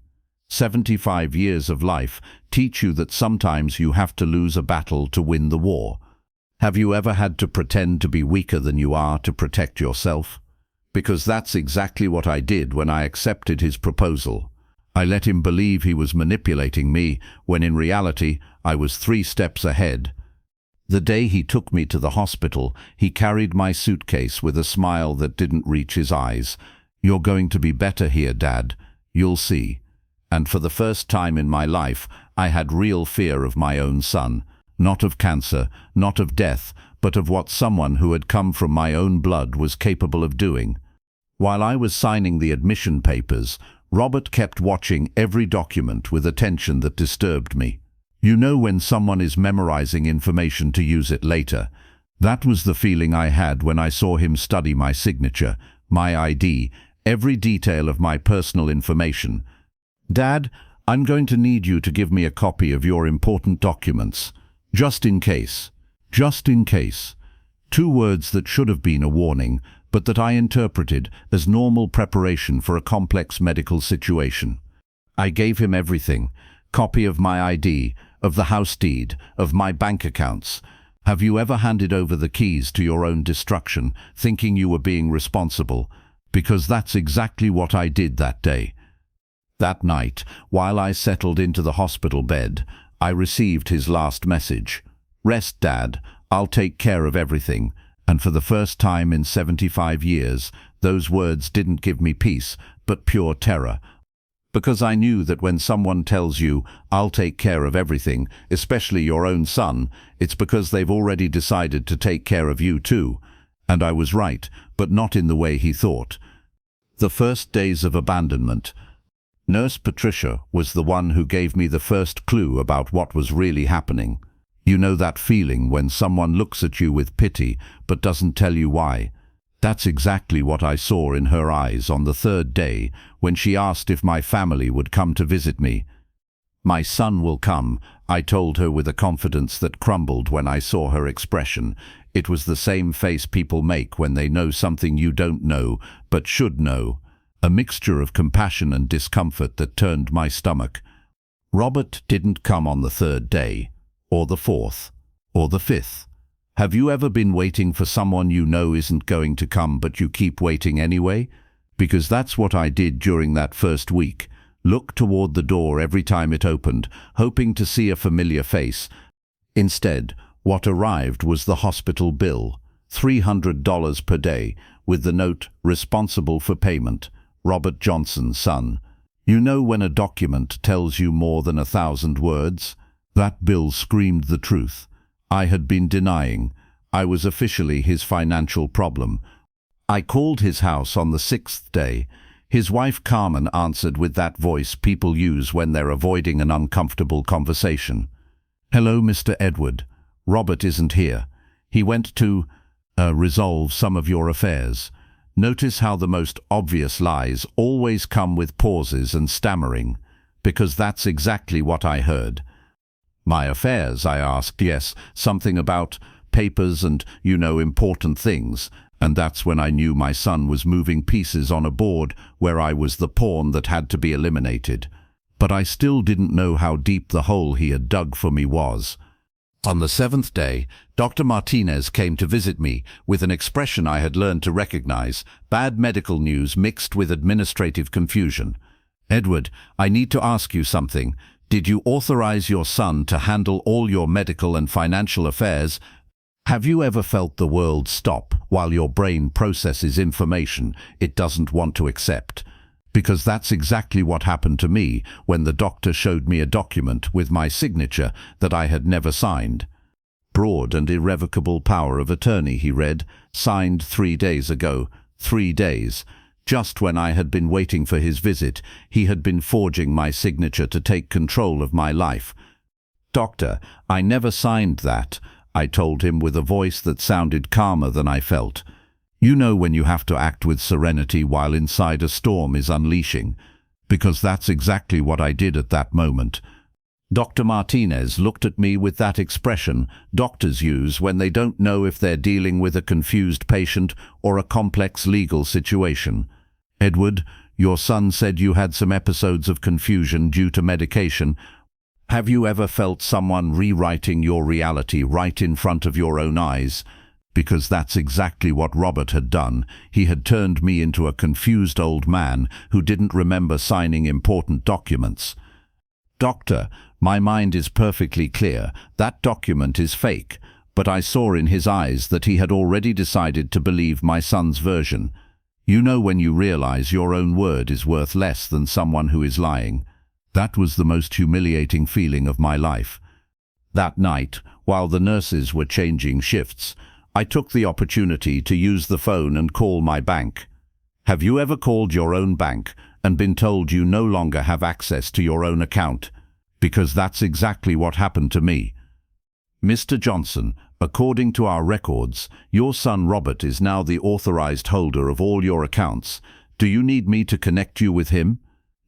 75 years of life teach you that sometimes you have to lose a battle to win the war. Have you ever had to pretend to be weaker than you are to protect yourself? Because that's exactly what I did when I accepted his proposal. I let him believe he was manipulating me, when in reality I was 3 steps ahead. The day he took me to the hospital, he carried my suitcase with a smile that didn't reach his eyes. "You're going to be better here, Dad. You'll see." And for the first time in my life, I had real fear of my own son. Not of cancer, not of death, but of what someone who had come from my own blood was capable of doing. While I was signing the admission papers, Robert kept watching every document with attention that disturbed me. You know when someone is memorizing information to use it later. That was the feeling I had when I saw him study my signature, my ID, every detail of my personal information. "Dad, I'm going to need you to give me a copy of your important documents. Just in case. Just in case." 2 words that should have been a warning, but that I interpreted as normal preparation for a complex medical situation. I gave him everything. Copy of my ID, of the house deed, of my bank accounts. Have you ever handed over the keys to your own destruction, thinking you were being responsible? Because that's exactly what I did that day. That night, while I settled into the hospital bed, I received his last message. "Rest, Dad. I'll take care of everything." And for the first time in 75 years, those words didn't give me peace, but pure terror. Because I knew that when someone tells you, "I'll take care of everything," especially your own son, it's because they've already decided to take care of you too. And I was right, but not in the way he thought. The first days of abandonment. Nurse Patricia was the one who gave me the first clue about what was really happening. You know that feeling when someone looks at you with pity but doesn't tell you why? That's exactly what I saw in her eyes on the 3rd day when she asked if my family would come to visit me. "My son will come," I told her with a confidence that crumbled when I saw her expression. It was the same face people make when they know something you don't know but should know. A mixture of compassion and discomfort that turned my stomach. Robert didn't come on the 3rd day, or the 4th, or the 5th. Have you ever been waiting for someone you know isn't going to come but you keep waiting anyway? Because that's what I did during that first week. Look toward the door every time it opened, hoping to see a familiar face. Instead, what arrived was the hospital bill, $300 per day, with the note, "Responsible for payment, Robert Johnson, son." You know when a document tells you more than 1,000 words? That bill screamed the truth. I had been denying. I was officially his financial problem. I called his house on the 6th day. His wife Carmen answered with that voice people use when they're avoiding an uncomfortable conversation. "Hello, Mr. Edward. Robert isn't here. He went to resolve some of your affairs." Notice how the most obvious lies always come with pauses and stammering, because that's exactly what I heard. "My affairs?" I asked. "Yes, something about papers and, important things." And that's when I knew my son was moving pieces on a board where I was the pawn that had to be eliminated. But I still didn't know how deep the hole he had dug for me was. On the 7th day, Dr. Martinez came to visit me with an expression I had learned to recognize, bad medical news mixed with administrative confusion. "Edward, I need to ask you something. Did you authorize your son to handle all your medical and financial affairs? Have you ever felt the world stop while your brain processes information it doesn't want to accept? Because that's exactly what happened to me when the doctor showed me a document with my signature that I had never signed. "Broad and irrevocable power of attorney," he read, "signed 3 days ago." 3 days. Just when I had been waiting for his visit, he had been forging my signature to take control of my life. "Doctor, I never signed that," I told him with a voice that sounded calmer than I felt. You know when you have to act with serenity while inside a storm is unleashing, because that's exactly what I did at that moment. Dr. Martinez looked at me with that expression doctors use when they don't know if they're dealing with a confused patient or a complex legal situation. "Edward, your son said you had some episodes of confusion due to medication. Have you ever felt someone rewriting your reality right in front of your own eyes?" Because that's exactly what Robert had done. He had turned me into a confused old man who didn't remember signing important documents. "Doctor, my mind is perfectly clear. That document is fake." But I saw in his eyes that he had already decided to believe my son's version. You know when you realize your own word is worth less than someone who is lying. That was the most humiliating feeling of my life. That night, while the nurses were changing shifts, I took the opportunity to use the phone and call my bank. Have you ever called your own bank and been told you no longer have access to your own account? Because that's exactly what happened to me. "Mr. Johnson, according to our records, your son Robert is now the authorized holder of all your accounts. Do you need me to connect you with him?"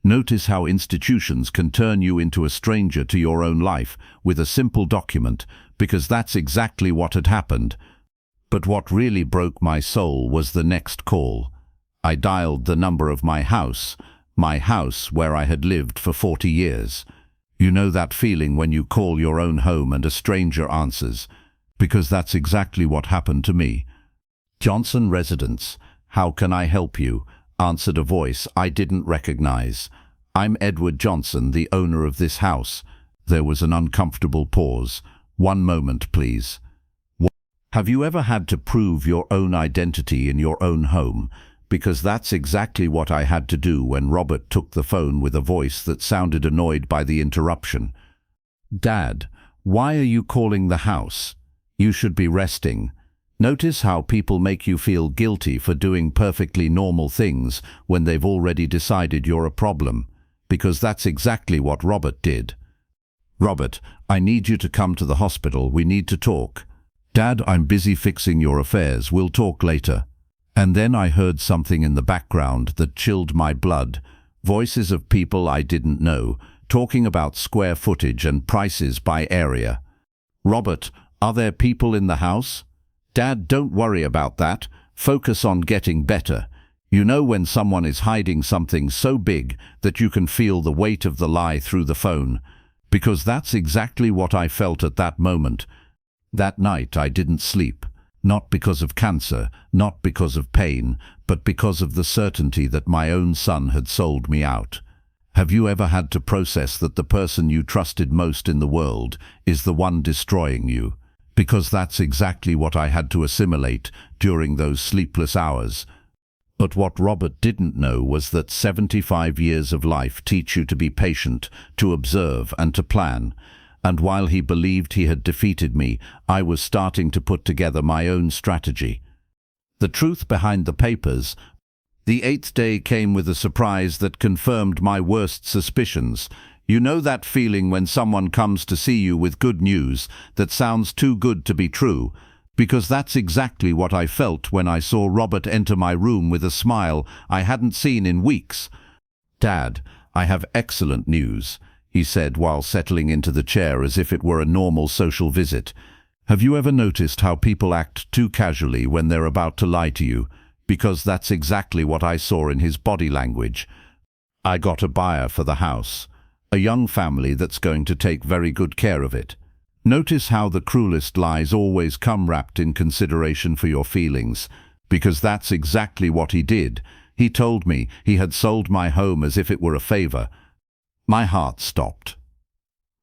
Notice how institutions can turn you into a stranger to your own life with a simple document, because that's exactly what had happened. But what really broke my soul was the next call. I dialed the number of my house where I had lived for 40 years. You know that feeling when you call your own home and a stranger answers? Because that's exactly what happened to me. "Johnson Residence, how can I help you?" answered a voice I didn't recognize. "I'm Edward Johnson, the owner of this house." There was an uncomfortable pause. "One moment, please." Have you ever had to prove your own identity in your own home? Because that's exactly what I had to do when Robert took the phone with a voice that sounded annoyed by the interruption. "Dad, why are you calling the house? You should be resting." Notice how people make you feel guilty for doing perfectly normal things when they've already decided you're a problem. Because that's exactly what Robert did. "Robert, I need you to come to the hospital. We need to talk." "Dad, I'm busy fixing your affairs. We'll talk later." And then I heard something in the background that chilled my blood. Voices of people I didn't know, talking about square footage and prices by area. "Robert, are there people in the house?" "Dad, don't worry about that. Focus on getting better." You know when someone is hiding something so big that you can feel the weight of the lie through the phone. Because that's exactly what I felt at that moment. That night I didn't sleep, not because of cancer, not because of pain, but because of the certainty that my own son had sold me out. Have you ever had to process that the person you trusted most in the world is the one destroying you? Because that's exactly what I had to assimilate during those sleepless hours. But what Robert didn't know was that 75 years of life teach you to be patient, to observe and to plan. And while he believed he had defeated me, I was starting to put together my own strategy. The truth behind the papers. The 8th day came with a surprise that confirmed my worst suspicions. You know that feeling when someone comes to see you with good news that sounds too good to be true? Because that's exactly what I felt when I saw Robert enter my room with a smile I hadn't seen in weeks. "Dad, I have excellent news," he said while settling into the chair as if it were a normal social visit. "Have you ever noticed how people act too casually when they're about to lie to you? Because that's exactly what I saw in his body language. I got a buyer for the house, a young family that's going to take very good care of it. Notice how the cruelest lies always come wrapped in consideration for your feelings, because that's exactly what he did. He told me he had sold my home as if it were a favor. My heart stopped.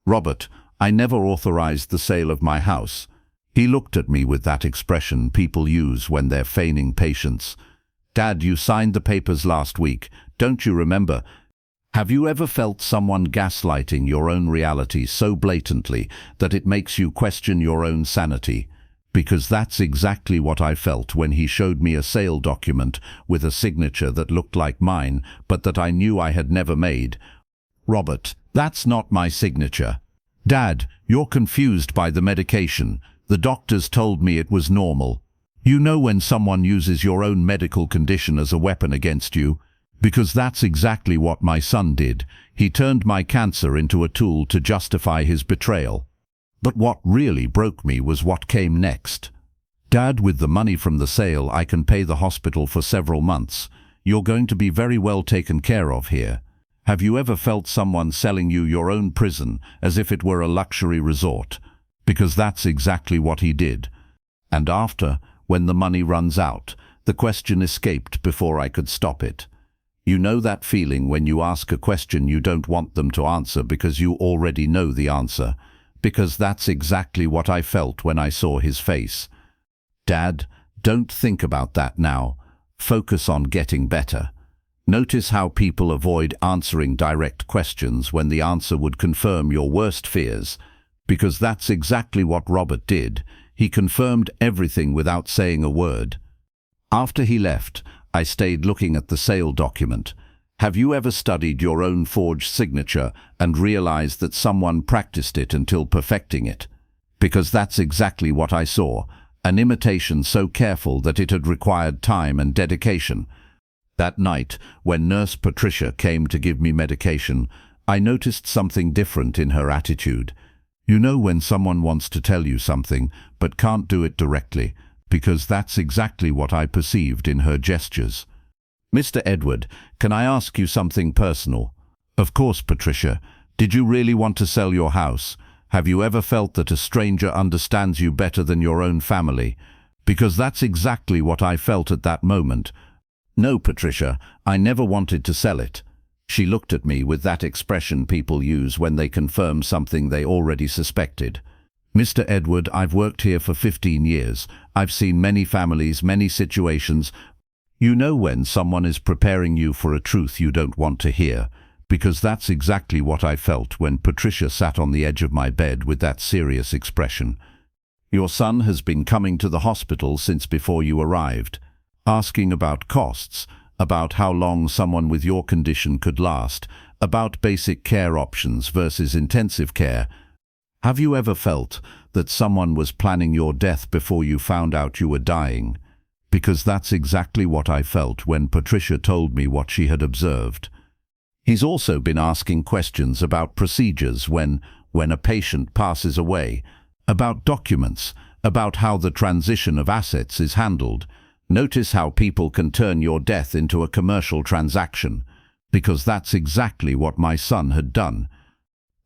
Robert, I never authorized the sale of my house." He looked at me with that expression people use when they're feigning patience. "Dad, you signed the papers last week. Don't you remember? Have you ever felt someone gaslighting your own reality so blatantly that it makes you question your own sanity? Because that's exactly what I felt when he showed me a sale document with a signature that looked like mine, but that I knew I had never made. Robert, that's not my signature. Dad, you're confused by the medication. The doctors told me it was normal. You know when someone uses your own medical condition as a weapon against you? Because that's exactly what my son did. He turned my cancer into a tool to justify his betrayal. But what really broke me was what came next. Dad, with the money from the sale, I can pay the hospital for several months. You're going to be very well taken care of here. Have you ever felt someone selling you your own prison as if it were a luxury resort? Because that's exactly what he did. And after, when the money runs out, the question escaped before I could stop it. You know that feeling when you ask a question you don't want them to answer because you already know the answer? Because that's exactly what I felt when I saw his face. Dad, don't think about that now. Focus on getting better. Notice how people avoid answering direct questions when the answer would confirm your worst fears. Because that's exactly what Robert did. He confirmed everything without saying a word. After he left, I stayed looking at the sale document. Have you ever studied your own forged signature and realized that someone practiced it until perfecting it? Because that's exactly what I saw, an imitation so careful that it had required time and dedication. That night, when Nurse Patricia came to give me medication, I noticed something different in her attitude. You know when someone wants to tell you something, but can't do it directly, because that's exactly what I perceived in her gestures. "Mr. Edward, can I ask you something personal?" "Of course, Patricia. Did you really want to sell your house? Have you ever felt that a stranger understands you better than your own family? Because that's exactly what I felt at that moment." "No, Patricia, I never wanted to sell it." She looked at me with that expression people use when they confirm something they already suspected. "Mr. Edward, I've worked here for 15 years. I've seen many families, many situations. You know when someone is preparing you for a truth you don't want to hear. Because that's exactly what I felt when Patricia sat on the edge of my bed with that serious expression. Your son has been coming to the hospital since before you arrived, asking about costs, about how long someone with your condition could last, about basic care options versus intensive care. Have you ever felt that someone was planning your death before you found out you were dying? Because that's exactly what I felt when Patricia told me what she had observed. He's also been asking questions about procedures when a patient passes away, about documents, about how the transition of assets is handled. Notice how people can turn your death into a commercial transaction, because that's exactly what my son had done.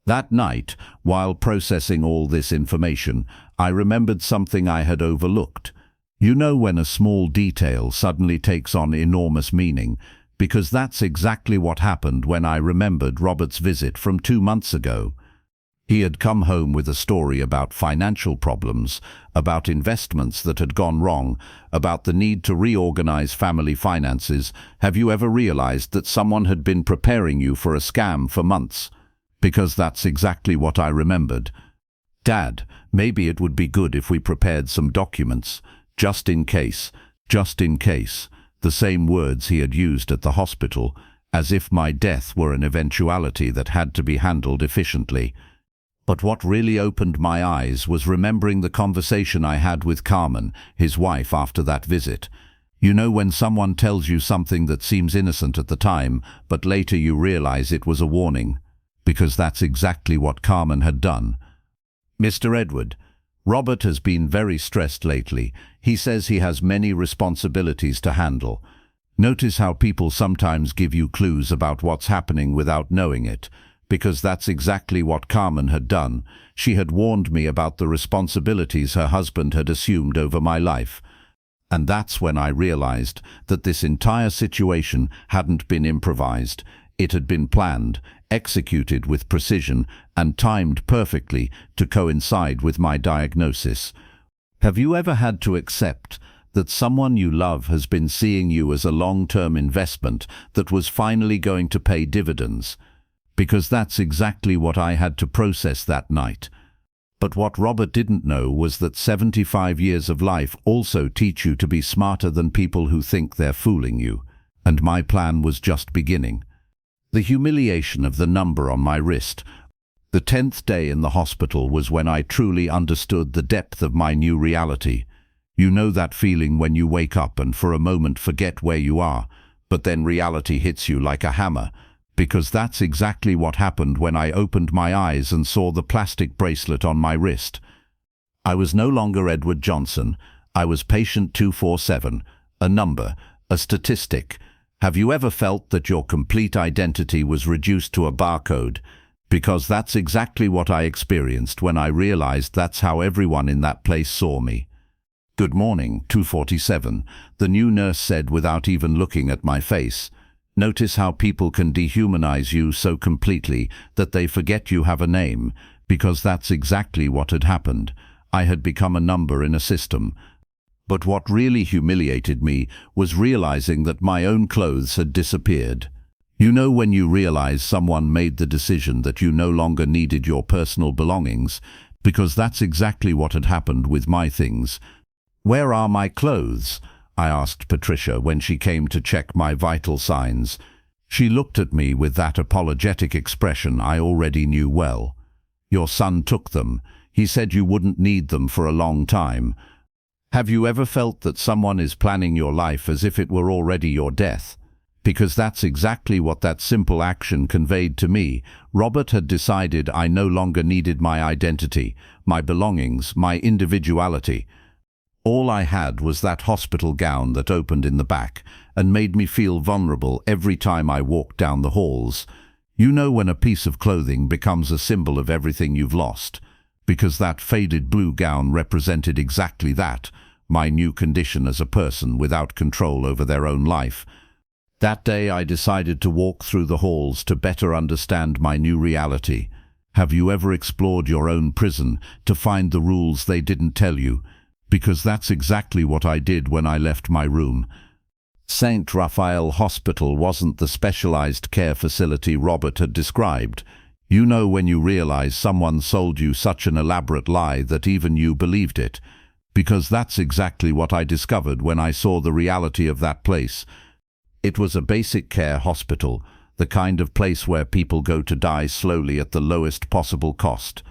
That night, while processing all this information, I remembered something I had overlooked. You know when a small detail suddenly takes on enormous meaning, because that's exactly what happened when I remembered Robert's visit from 2 months ago. He had come home with a story about financial problems, about investments that had gone wrong, about the need to reorganize family finances. Have you ever realized that someone had been preparing you for a scam for months? Because that's exactly what I remembered. Dad, maybe it would be good if we prepared some documents, just in case, just in case. The same words he had used at the hospital, as if my death were an eventuality that had to be handled efficiently. But what really opened my eyes was remembering the conversation I had with Carmen, his wife, after that visit. You know, when someone tells you something that seems innocent at the time, but later you realize it was a warning. Because that's exactly what Carmen had done. Mr. Edward, Robert has been very stressed lately. He says he has many responsibilities to handle. Notice how people sometimes give you clues about what's happening without knowing it. Because that's exactly what Carmen had done. She had warned me about the responsibilities her husband had assumed over my life. And that's when I realized that this entire situation hadn't been improvised. It had been planned, executed with precision, and timed perfectly to coincide with my diagnosis. Have you ever had to accept that someone you love has been seeing you as a long-term investment that was finally going to pay dividends? Because that's exactly what I had to process that night. But what Robert didn't know was that 75 years of life also teach you to be smarter than people who think they're fooling you. And my plan was just beginning. The humiliation of the number on my wrist. The 10th day in the hospital was when I truly understood the depth of my new reality. You know that feeling when you wake up and for a moment forget where you are, but then reality hits you like a hammer. Because that's exactly what happened when I opened my eyes and saw the plastic bracelet on my wrist. I was no longer Edward Johnson. I was patient 247, a number, a statistic. Have you ever felt that your complete identity was reduced to a barcode? Because that's exactly what I experienced when I realized that's how everyone in that place saw me. Good morning, 247, the new nurse said without even looking at my face. Notice how people can dehumanize you so completely that they forget you have a name, because that's exactly what had happened. I had become a number in a system. But what really humiliated me was realizing that my own clothes had disappeared. You know, when you realize someone made the decision that you no longer needed your personal belongings, because that's exactly what had happened with my things. Where are my clothes? I asked Patricia when she came to check my vital signs. She looked at me with that apologetic expression I already knew well. Your son took them. He said you wouldn't need them for a long time. Have you ever felt that someone is planning your life as if it were already your death? Because that's exactly what that simple action conveyed to me. Robert had decided I no longer needed my identity, my belongings, my individuality. All I had was that hospital gown that opened in the back and made me feel vulnerable every time I walked down the halls. You know, when a piece of clothing becomes a symbol of everything you've lost. Because that faded blue gown represented exactly that, my new condition as a person without control over their own life. That day I decided to walk through the halls to better understand my new reality. Have you ever explored your own prison to find the rules they didn't tell you? Because that's exactly what I did when I left my room. St. Raphael Hospital wasn't the specialized care facility Robert had described. You know, when you realize someone sold you such an elaborate lie that even you believed it. Because that's exactly what I discovered when I saw the reality of that place. It was a basic care hospital, the kind of place where people go to die slowly at the lowest possible cost.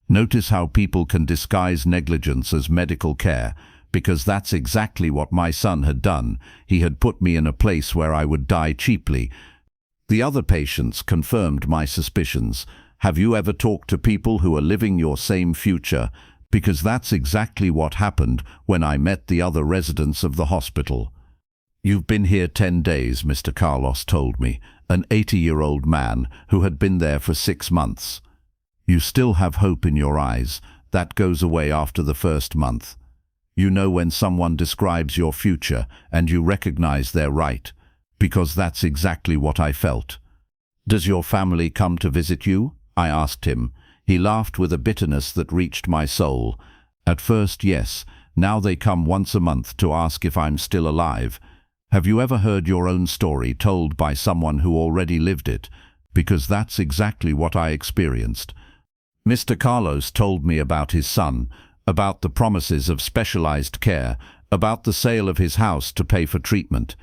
Notice how people can disguise negligence as medical care, because that's exactly what my son had done. He had put me in a place where I would die cheaply. The other patients confirmed my suspicions. Have you ever talked to people who are living your same future? Because that's exactly what happened when I met the other residents of the hospital. You've been here 10 days, Mr. Carlos told me, an 80-year-old man who had been there for 6 months. You still have hope in your eyes. That goes away after the first month. You know, when someone describes your future and you recognize they're right. because that's exactly what I felt. "Does your family come to visit you?" I asked him. He laughed with a bitterness that reached my soul. "At first, yes. Now they come once a month to ask if I'm still alive." Have you ever heard your own story told by someone who already lived it? Because that's exactly what I experienced. Mr. Carlos told me about his son, about the promises of specialized care, about the sale of his house to pay for treatment.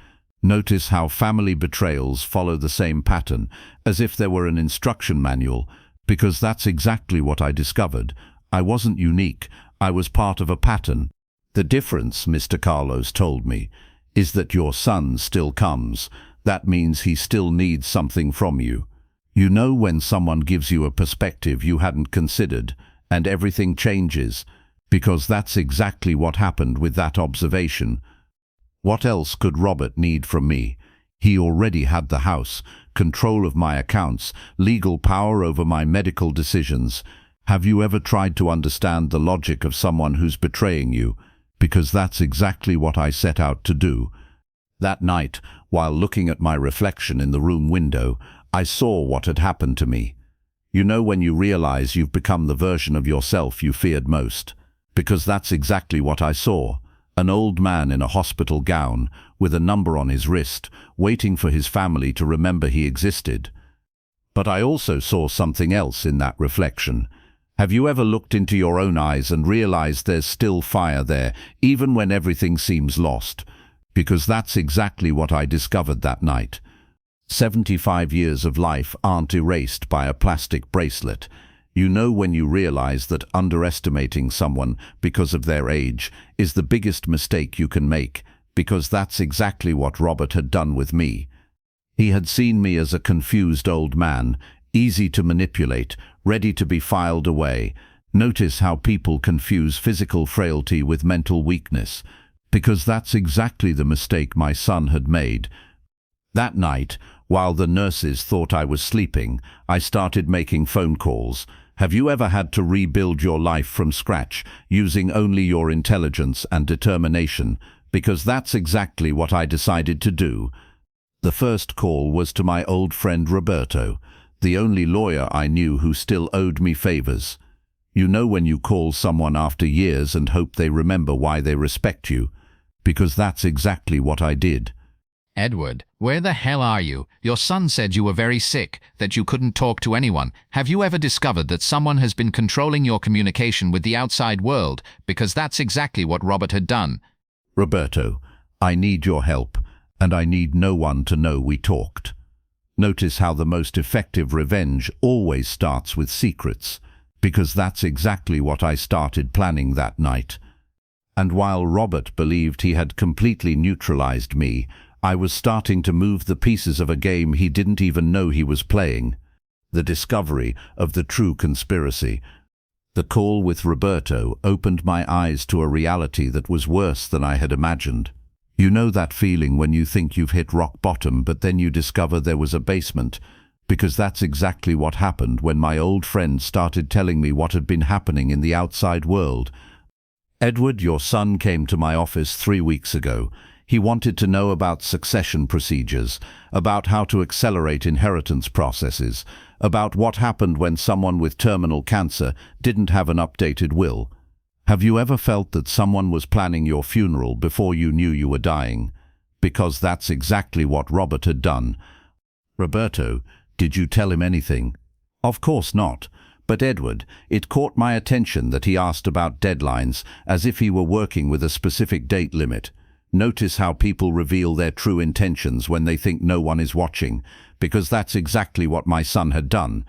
Notice how family betrayals follow the same pattern, as if there were an instruction manual, because that's exactly what I discovered. I wasn't unique. I was part of a pattern. The difference, Mr. Carlos told me, is that your son still comes. That means he still needs something from you. You know when someone gives you a perspective you hadn't considered, and everything changes, because that's exactly what happened with that observation. What else could Robert need from me? He already had the house, control of my accounts, legal power over my medical decisions. Have you ever tried to understand the logic of someone who's betraying you? Because that's exactly what I set out to do. That night, while looking at my reflection in the room window, I saw what had happened to me. You know when you realize you've become the version of yourself you feared most? Because that's exactly what I saw. An old man in a hospital gown, with a number on his wrist, waiting for his family to remember he existed. But I also saw something else in that reflection. Have you ever looked into your own eyes and realized there's still fire there, even when everything seems lost? Because that's exactly what I discovered that night. 75 years of life aren't erased by a plastic bracelet. You know when you realize that underestimating someone because of their age is the biggest mistake you can make, because that's exactly what Robert had done with me. He had seen me as a confused old man, easy to manipulate, ready to be filed away. Notice how people confuse physical frailty with mental weakness, because that's exactly the mistake my son had made. That night, while the nurses thought I was sleeping, I started making phone calls. Have you ever had to rebuild your life from scratch, using only your intelligence and determination? Because that's exactly what I decided to do. The first call was to my old friend Roberto, the only lawyer I knew who still owed me favors. You know when you call someone after years and hope they remember why they respect you? Because that's exactly what I did. Edward, where the hell are you? Your son said you were very sick, that you couldn't talk to anyone. Have you ever discovered that someone has been controlling your communication with the outside world? Because that's exactly what Robert had done. Roberto, I need your help, and I need no one to know we talked. Notice how the most effective revenge always starts with secrets, because that's exactly what I started planning that night. And while Robert believed he had completely neutralized me, I was starting to move the pieces of a game he didn't even know he was playing. The discovery of the true conspiracy. The call with Roberto opened my eyes to a reality that was worse than I had imagined. You know that feeling when you think you've hit rock bottom, but then you discover there was a basement? Because that's exactly what happened when my old friend started telling me what had been happening in the outside world. Edward, your son came to my office 3 weeks ago. He wanted to know about succession procedures, about how to accelerate inheritance processes, about what happened when someone with terminal cancer didn't have an updated will. Have you ever felt that someone was planning your funeral before you knew you were dying? Because that's exactly what Robert had done. Roberto, did you tell him anything? Of course not. But Edward, it caught my attention that he asked about deadlines, as if he were working with a specific date limit. Notice how people reveal their true intentions when they think no one is watching, because that's exactly what my son had done.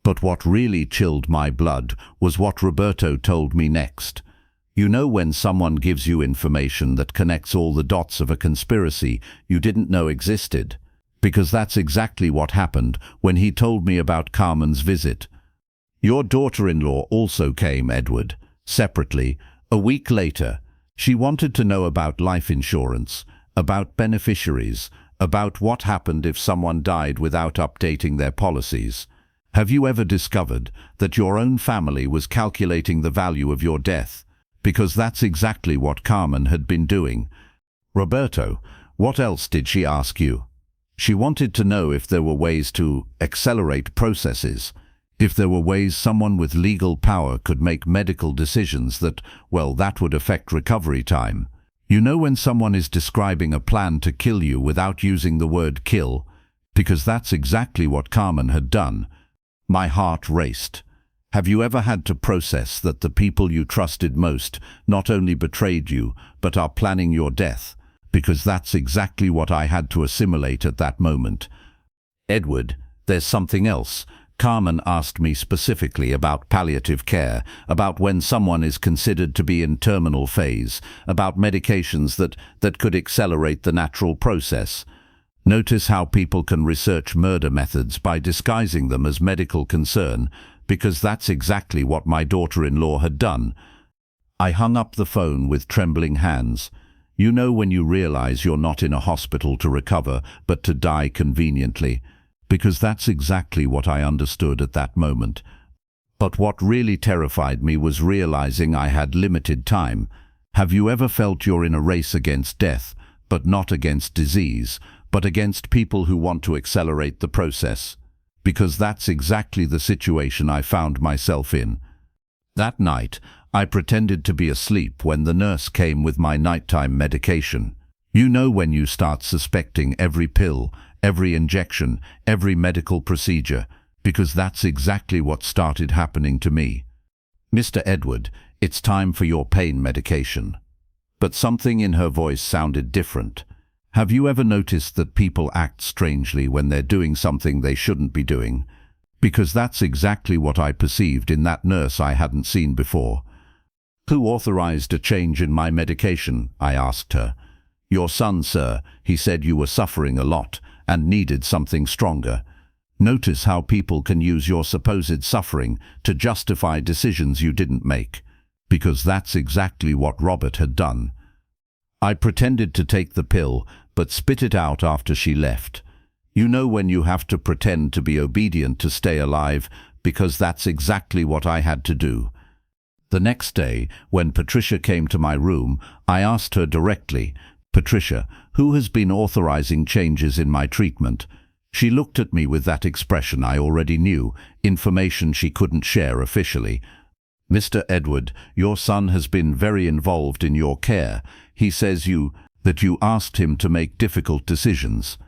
But what really chilled my blood was what Roberto told me next. You know when someone gives you information that connects all the dots of a conspiracy you didn't know existed? Because that's exactly what happened when he told me about Carmen's visit. Your daughter-in-law also came, Edward, separately, a week later. She wanted to know about life insurance, about beneficiaries, about what happened if someone died without updating their policies. Have you ever discovered that your own family was calculating the value of your death? Because that's exactly what Carmen had been doing. Roberto, What else did she ask you? She wanted to know if there were ways to accelerate processes, if there were ways someone with legal power could make medical decisions that, well, that would affect recovery time. You know when someone is describing a plan to kill you without using the word kill, because that's exactly what Carmen had done. My heart raced. Have you ever had to process that the people you trusted most not only betrayed you, but are planning your death? Because that's exactly what I had to assimilate at that moment. Edward, there's something else. Carmen asked me specifically about palliative care, about when someone is considered to be in terminal phase, about medications that could accelerate the natural process. Notice how people can research murder methods by disguising them as medical concern, because that's exactly what my daughter-in-law had done. I hung up the phone with trembling hands. You know when you realize you're not in a hospital to recover, but to die conveniently, because that's exactly what I understood at that moment. But what really terrified me was realizing I had limited time. Have you ever felt you're in a race against death, but not against disease, but against people who want to accelerate the process? Because that's exactly the situation I found myself in. That night, I pretended to be asleep when the nurse came with my nighttime medication. You know when you start suspecting every pill, every injection, every medical procedure, because that's exactly what started happening to me. Mr. Edward, it's time for your pain medication. But something in her voice sounded different. Have you ever noticed that people act strangely when they're doing something they shouldn't be doing? Because that's exactly what I perceived in that nurse I hadn't seen before. Who authorized a change in my medication? I asked her. Your son, sir. He said you were suffering a lot and needed something stronger. Notice how people can use your supposed suffering to justify decisions you didn't make, because that's exactly what Robert had done. I pretended to take the pill, but spit it out after she left. You know when you have to pretend to be obedient to stay alive, because that's exactly what I had to do. The next day, when Patricia came to my room, I asked her directly, Patricia, who has been authorizing changes in my treatment? She looked at me with that expression I already knew, information she couldn't share officially. Mr. Edward, your son has been very involved in your care. He says that you asked him to make difficult decisions.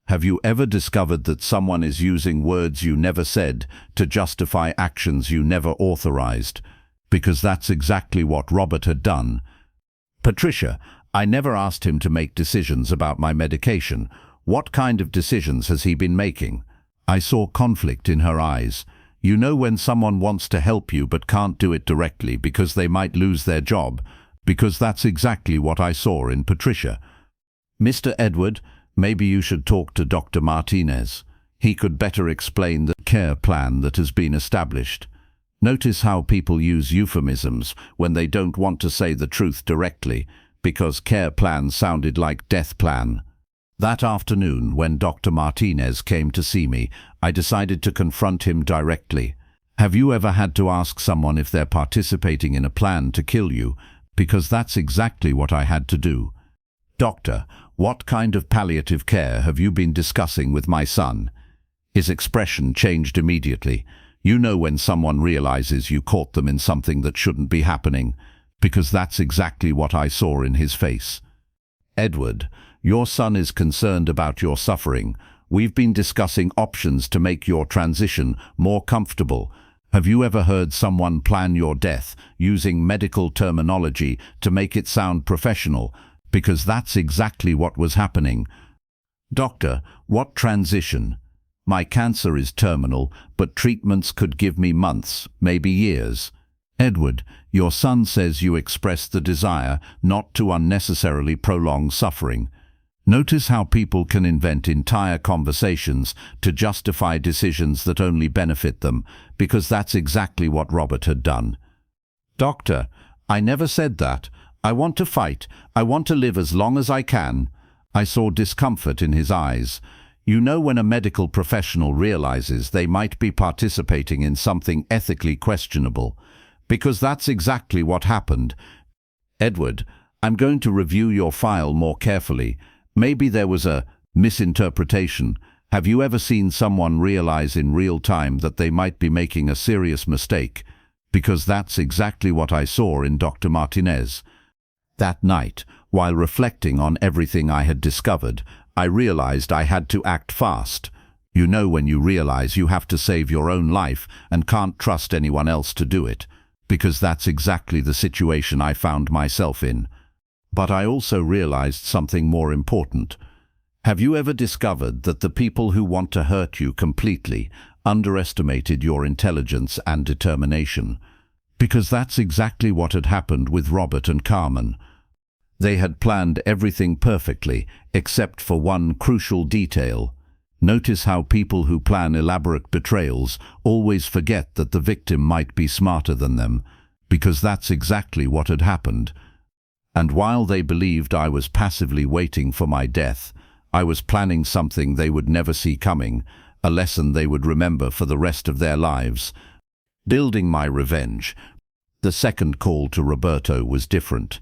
Have you ever discovered that someone is using words you never said to justify actions you never authorized? Because that's exactly what Robert had done. Patricia, I never asked him to make decisions about my medication. What kind of decisions has he been making? I saw conflict in her eyes. You know when someone wants to help you but can't do it directly because they might lose their job, because that's exactly what I saw in Patricia. Mr. Edward, maybe you should talk to Dr. Martinez. He could better explain the care plan that has been established. Notice how people use euphemisms when they don't want to say the truth directly, because care plan sounded like death plan. That afternoon, when Dr. Martinez came to see me, I decided to confront him directly. Have you ever had to ask someone if they're participating in a plan to kill you? Because that's exactly what I had to do. Doctor, what kind of palliative care have you been discussing with my son? His expression changed immediately. You know when someone realizes you caught them in something that shouldn't be happening, because that's exactly what I saw in his face. Edward, your son is concerned about your suffering. We've been discussing options to make your transition more comfortable. Have you ever heard someone plan your death using medical terminology to make it sound professional? Because that's exactly what was happening. Doctor, what transition? My cancer is terminal, but treatments could give me months, maybe years. Edward, your son says you expressed the desire not to unnecessarily prolong suffering. Notice how people can invent entire conversations to justify decisions that only benefit them, because that's exactly what Robert had done. Doctor, I never said that. I want to fight. I want to live as long as I can. I saw discomfort in his eyes. You know when a medical professional realizes they might be participating in something ethically questionable, because that's exactly what happened. Edward, I'm going to review your file more carefully. Maybe there was a misinterpretation. Have you ever seen someone realize in real time that they might be making a serious mistake? Because that's exactly what I saw in Dr. Martinez. That night, while reflecting on everything I had discovered, I realized I had to act fast. You know when you realize you have to save your own life and can't trust anyone else to do it, because that's exactly the situation I found myself in. But I also realized something more important. Have you ever discovered that the people who want to hurt you completely underestimated your intelligence and determination? Because that's exactly what had happened with Robert and Carmen. They had planned everything perfectly, except for one crucial detail. Notice how people who plan elaborate betrayals always forget that the victim might be smarter than them, because that's exactly what had happened. And while they believed I was passively waiting for my death, I was planning something they would never see coming, a lesson they would remember for the rest of their lives. Building my revenge. The second call to Roberto was different.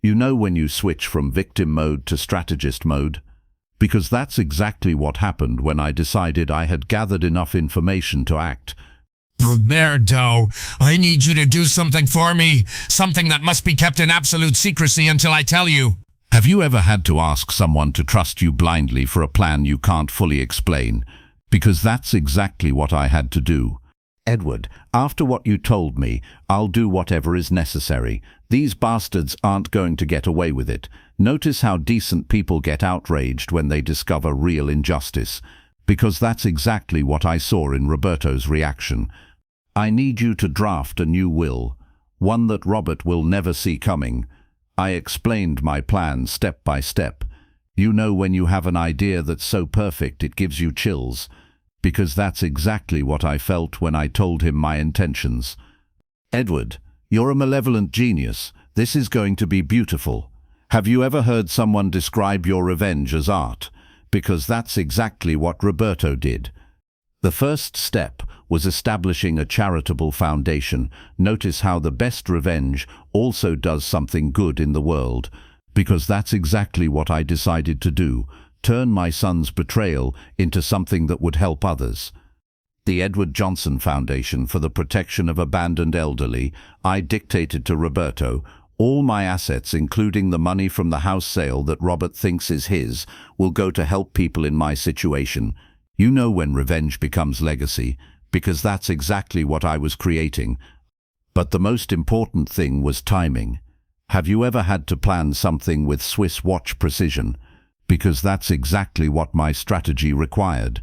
You know when you switch from victim mode to strategist mode? Because that's exactly what happened when I decided I had gathered enough information to act. Roberto, I need you to do something for me. Something that must be kept in absolute secrecy until I tell you. Have you ever had to ask someone to trust you blindly for a plan you can't fully explain? Because that's exactly what I had to do. Edward, after what you told me, I'll do whatever is necessary. These bastards aren't going to get away with it. Notice how decent people get outraged when they discover real injustice. Because that's exactly what I saw in Roberto's reaction. I need you to draft a new will, one that Robert will never see coming. I explained my plan step by step. You know when you have an idea that's so perfect it gives you chills. Because that's exactly what I felt when I told him my intentions. Edward, you're a malevolent genius. This is going to be beautiful. Have you ever heard someone describe your revenge as art? Because that's exactly what Roberto did. The first step was establishing a charitable foundation. Notice how the best revenge also does something good in the world. Because that's exactly what I decided to do. Turn my son's betrayal into something that would help others. The Edward Johnson Foundation for the Protection of Abandoned Elderly. I dictated to Roberto, all my assets, including the money from the house sale that Robert thinks is his, will go to help people in my situation. You know when revenge becomes legacy, because that's exactly what I was creating. But the most important thing was timing. Have you ever had to plan something with Swiss watch precision? Because that's exactly what my strategy required.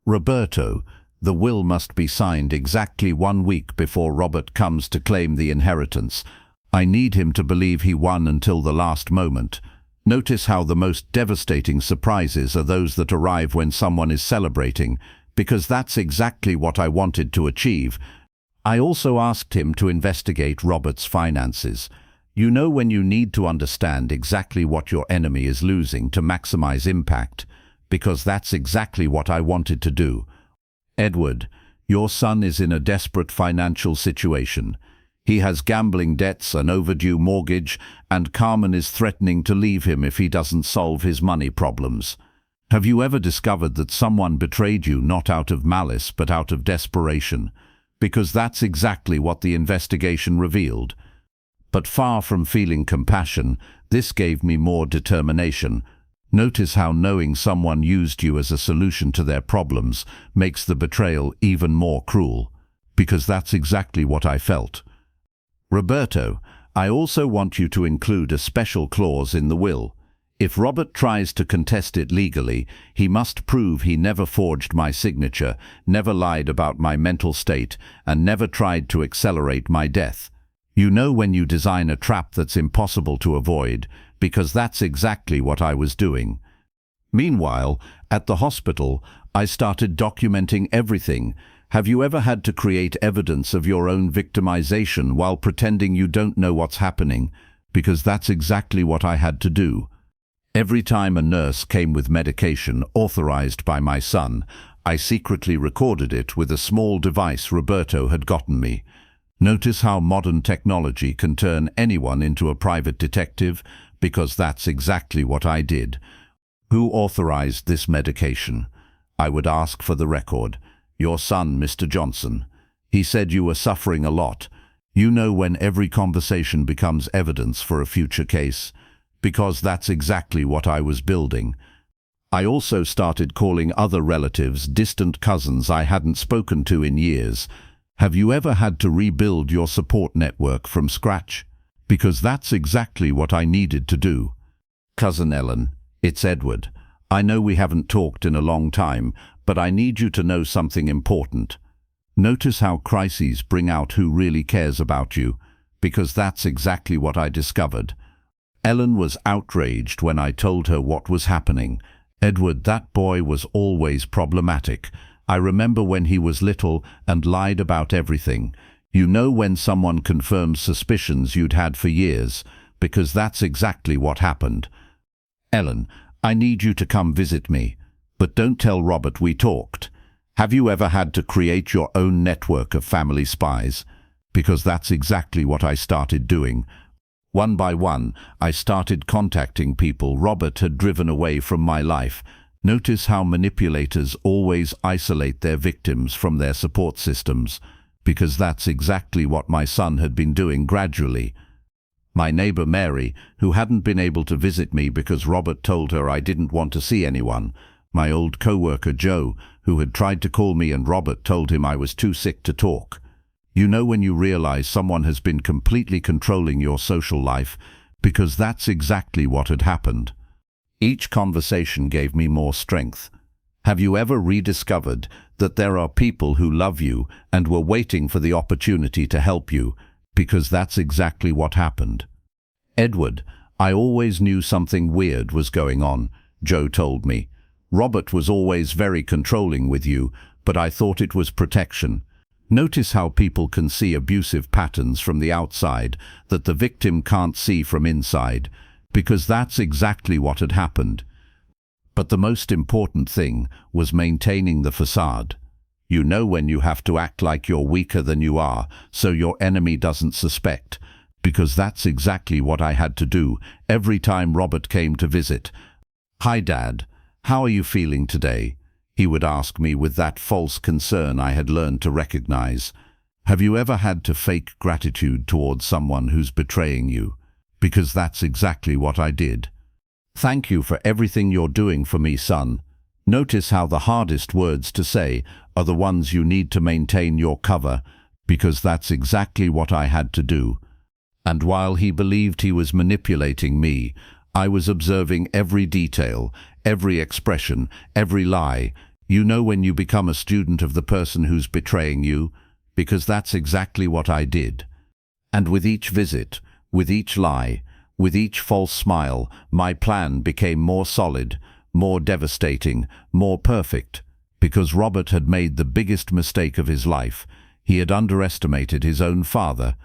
Roberto, the will must be signed exactly 1 week before Robert comes to claim the inheritance. I need him to believe he won until the last moment. Notice how the most devastating surprises are those that arrive when someone is celebrating, because that's exactly what I wanted to achieve. I also asked him to investigate Robert's finances. You know when you need to understand exactly what your enemy is losing to maximize impact, because that's exactly what I wanted to do. Edward, your son is in a desperate financial situation. He has gambling debts, an overdue mortgage, and Carmen is threatening to leave him if he doesn't solve his money problems. Have you ever discovered that someone betrayed you not out of malice but out of desperation? Because that's exactly what the investigation revealed. But far from feeling compassion, this gave me more determination. Notice how knowing someone used you as a solution to their problems makes the betrayal even more cruel. Because that's exactly what I felt. Roberto, I also want you to include a special clause in the will. If Robert tries to contest it legally, he must prove he never forged my signature, never lied about my mental state, and never tried to accelerate my death. You know when you design a trap that's impossible to avoid, because that's exactly what I was doing. Meanwhile, at the hospital, I started documenting everything. Have you ever had to create evidence of your own victimization while pretending you don't know what's happening? Because that's exactly what I had to do. Every time a nurse came with medication authorized by my son, I secretly recorded it with a small device Roberto had gotten me. Notice how modern technology can turn anyone into a private detective, because that's exactly what I did. Who authorized this medication? I would ask for the record. Your son, Mr. Johnson. He said you were suffering a lot. You know when every conversation becomes evidence for a future case, because that's exactly what I was building. I also started calling other relatives, distant cousins I hadn't spoken to in years. Have you ever had to rebuild your support network from scratch? Because that's exactly what I needed to do. Cousin Ellen, it's Edward. I know we haven't talked in a long time, but I need you to know something important. Notice how crises bring out who really cares about you, because that's exactly what I discovered. Ellen was outraged when I told her what was happening. Edward, that boy was always problematic. I remember when he was little and lied about everything. You know when someone confirms suspicions you'd had for years, because that's exactly what happened. Ellen, I need you to come visit me, but don't tell Robert we talked. Have you ever had to create your own network of family spies? Because that's exactly what I started doing. One by one, I started contacting people Robert had driven away from my life. Notice how manipulators always isolate their victims from their support systems, because that's exactly what my son had been doing gradually. My neighbor Mary, who hadn't been able to visit me because Robert told her I didn't want to see anyone. My old co-worker Joe, who had tried to call me and Robert told him I was too sick to talk. You know when you realize someone has been completely controlling your social life, because that's exactly what had happened. Each conversation gave me more strength. Have you ever rediscovered that there are people who love you and were waiting for the opportunity to help you, because that's exactly what happened? Edward, I always knew something weird was going on, Joe told me. Robert was always very controlling with you, but I thought it was protection. Notice how people can see abusive patterns from the outside that the victim can't see from inside, because that's exactly what had happened. But the most important thing was maintaining the facade. You know when you have to act like you're weaker than you are, so your enemy doesn't suspect, because that's exactly what I had to do every time Robert came to visit. Hi, Dad. How are you feeling today? He would ask me with that false concern I had learned to recognize. Have you ever had to fake gratitude towards someone who's betraying you? Because that's exactly what I did. Thank you for everything you're doing for me, son. Notice how the hardest words to say are the ones you need to maintain your cover, because that's exactly what I had to do. And while he believed he was manipulating me, I was observing every detail, every expression, every lie. You know when you become a student of the person who's betraying you? Because that's exactly what I did. And with each visit, with each lie, with each false smile, my plan became more solid, more devastating, more perfect. Because Robert had made the biggest mistake of his life. He had underestimated his own father,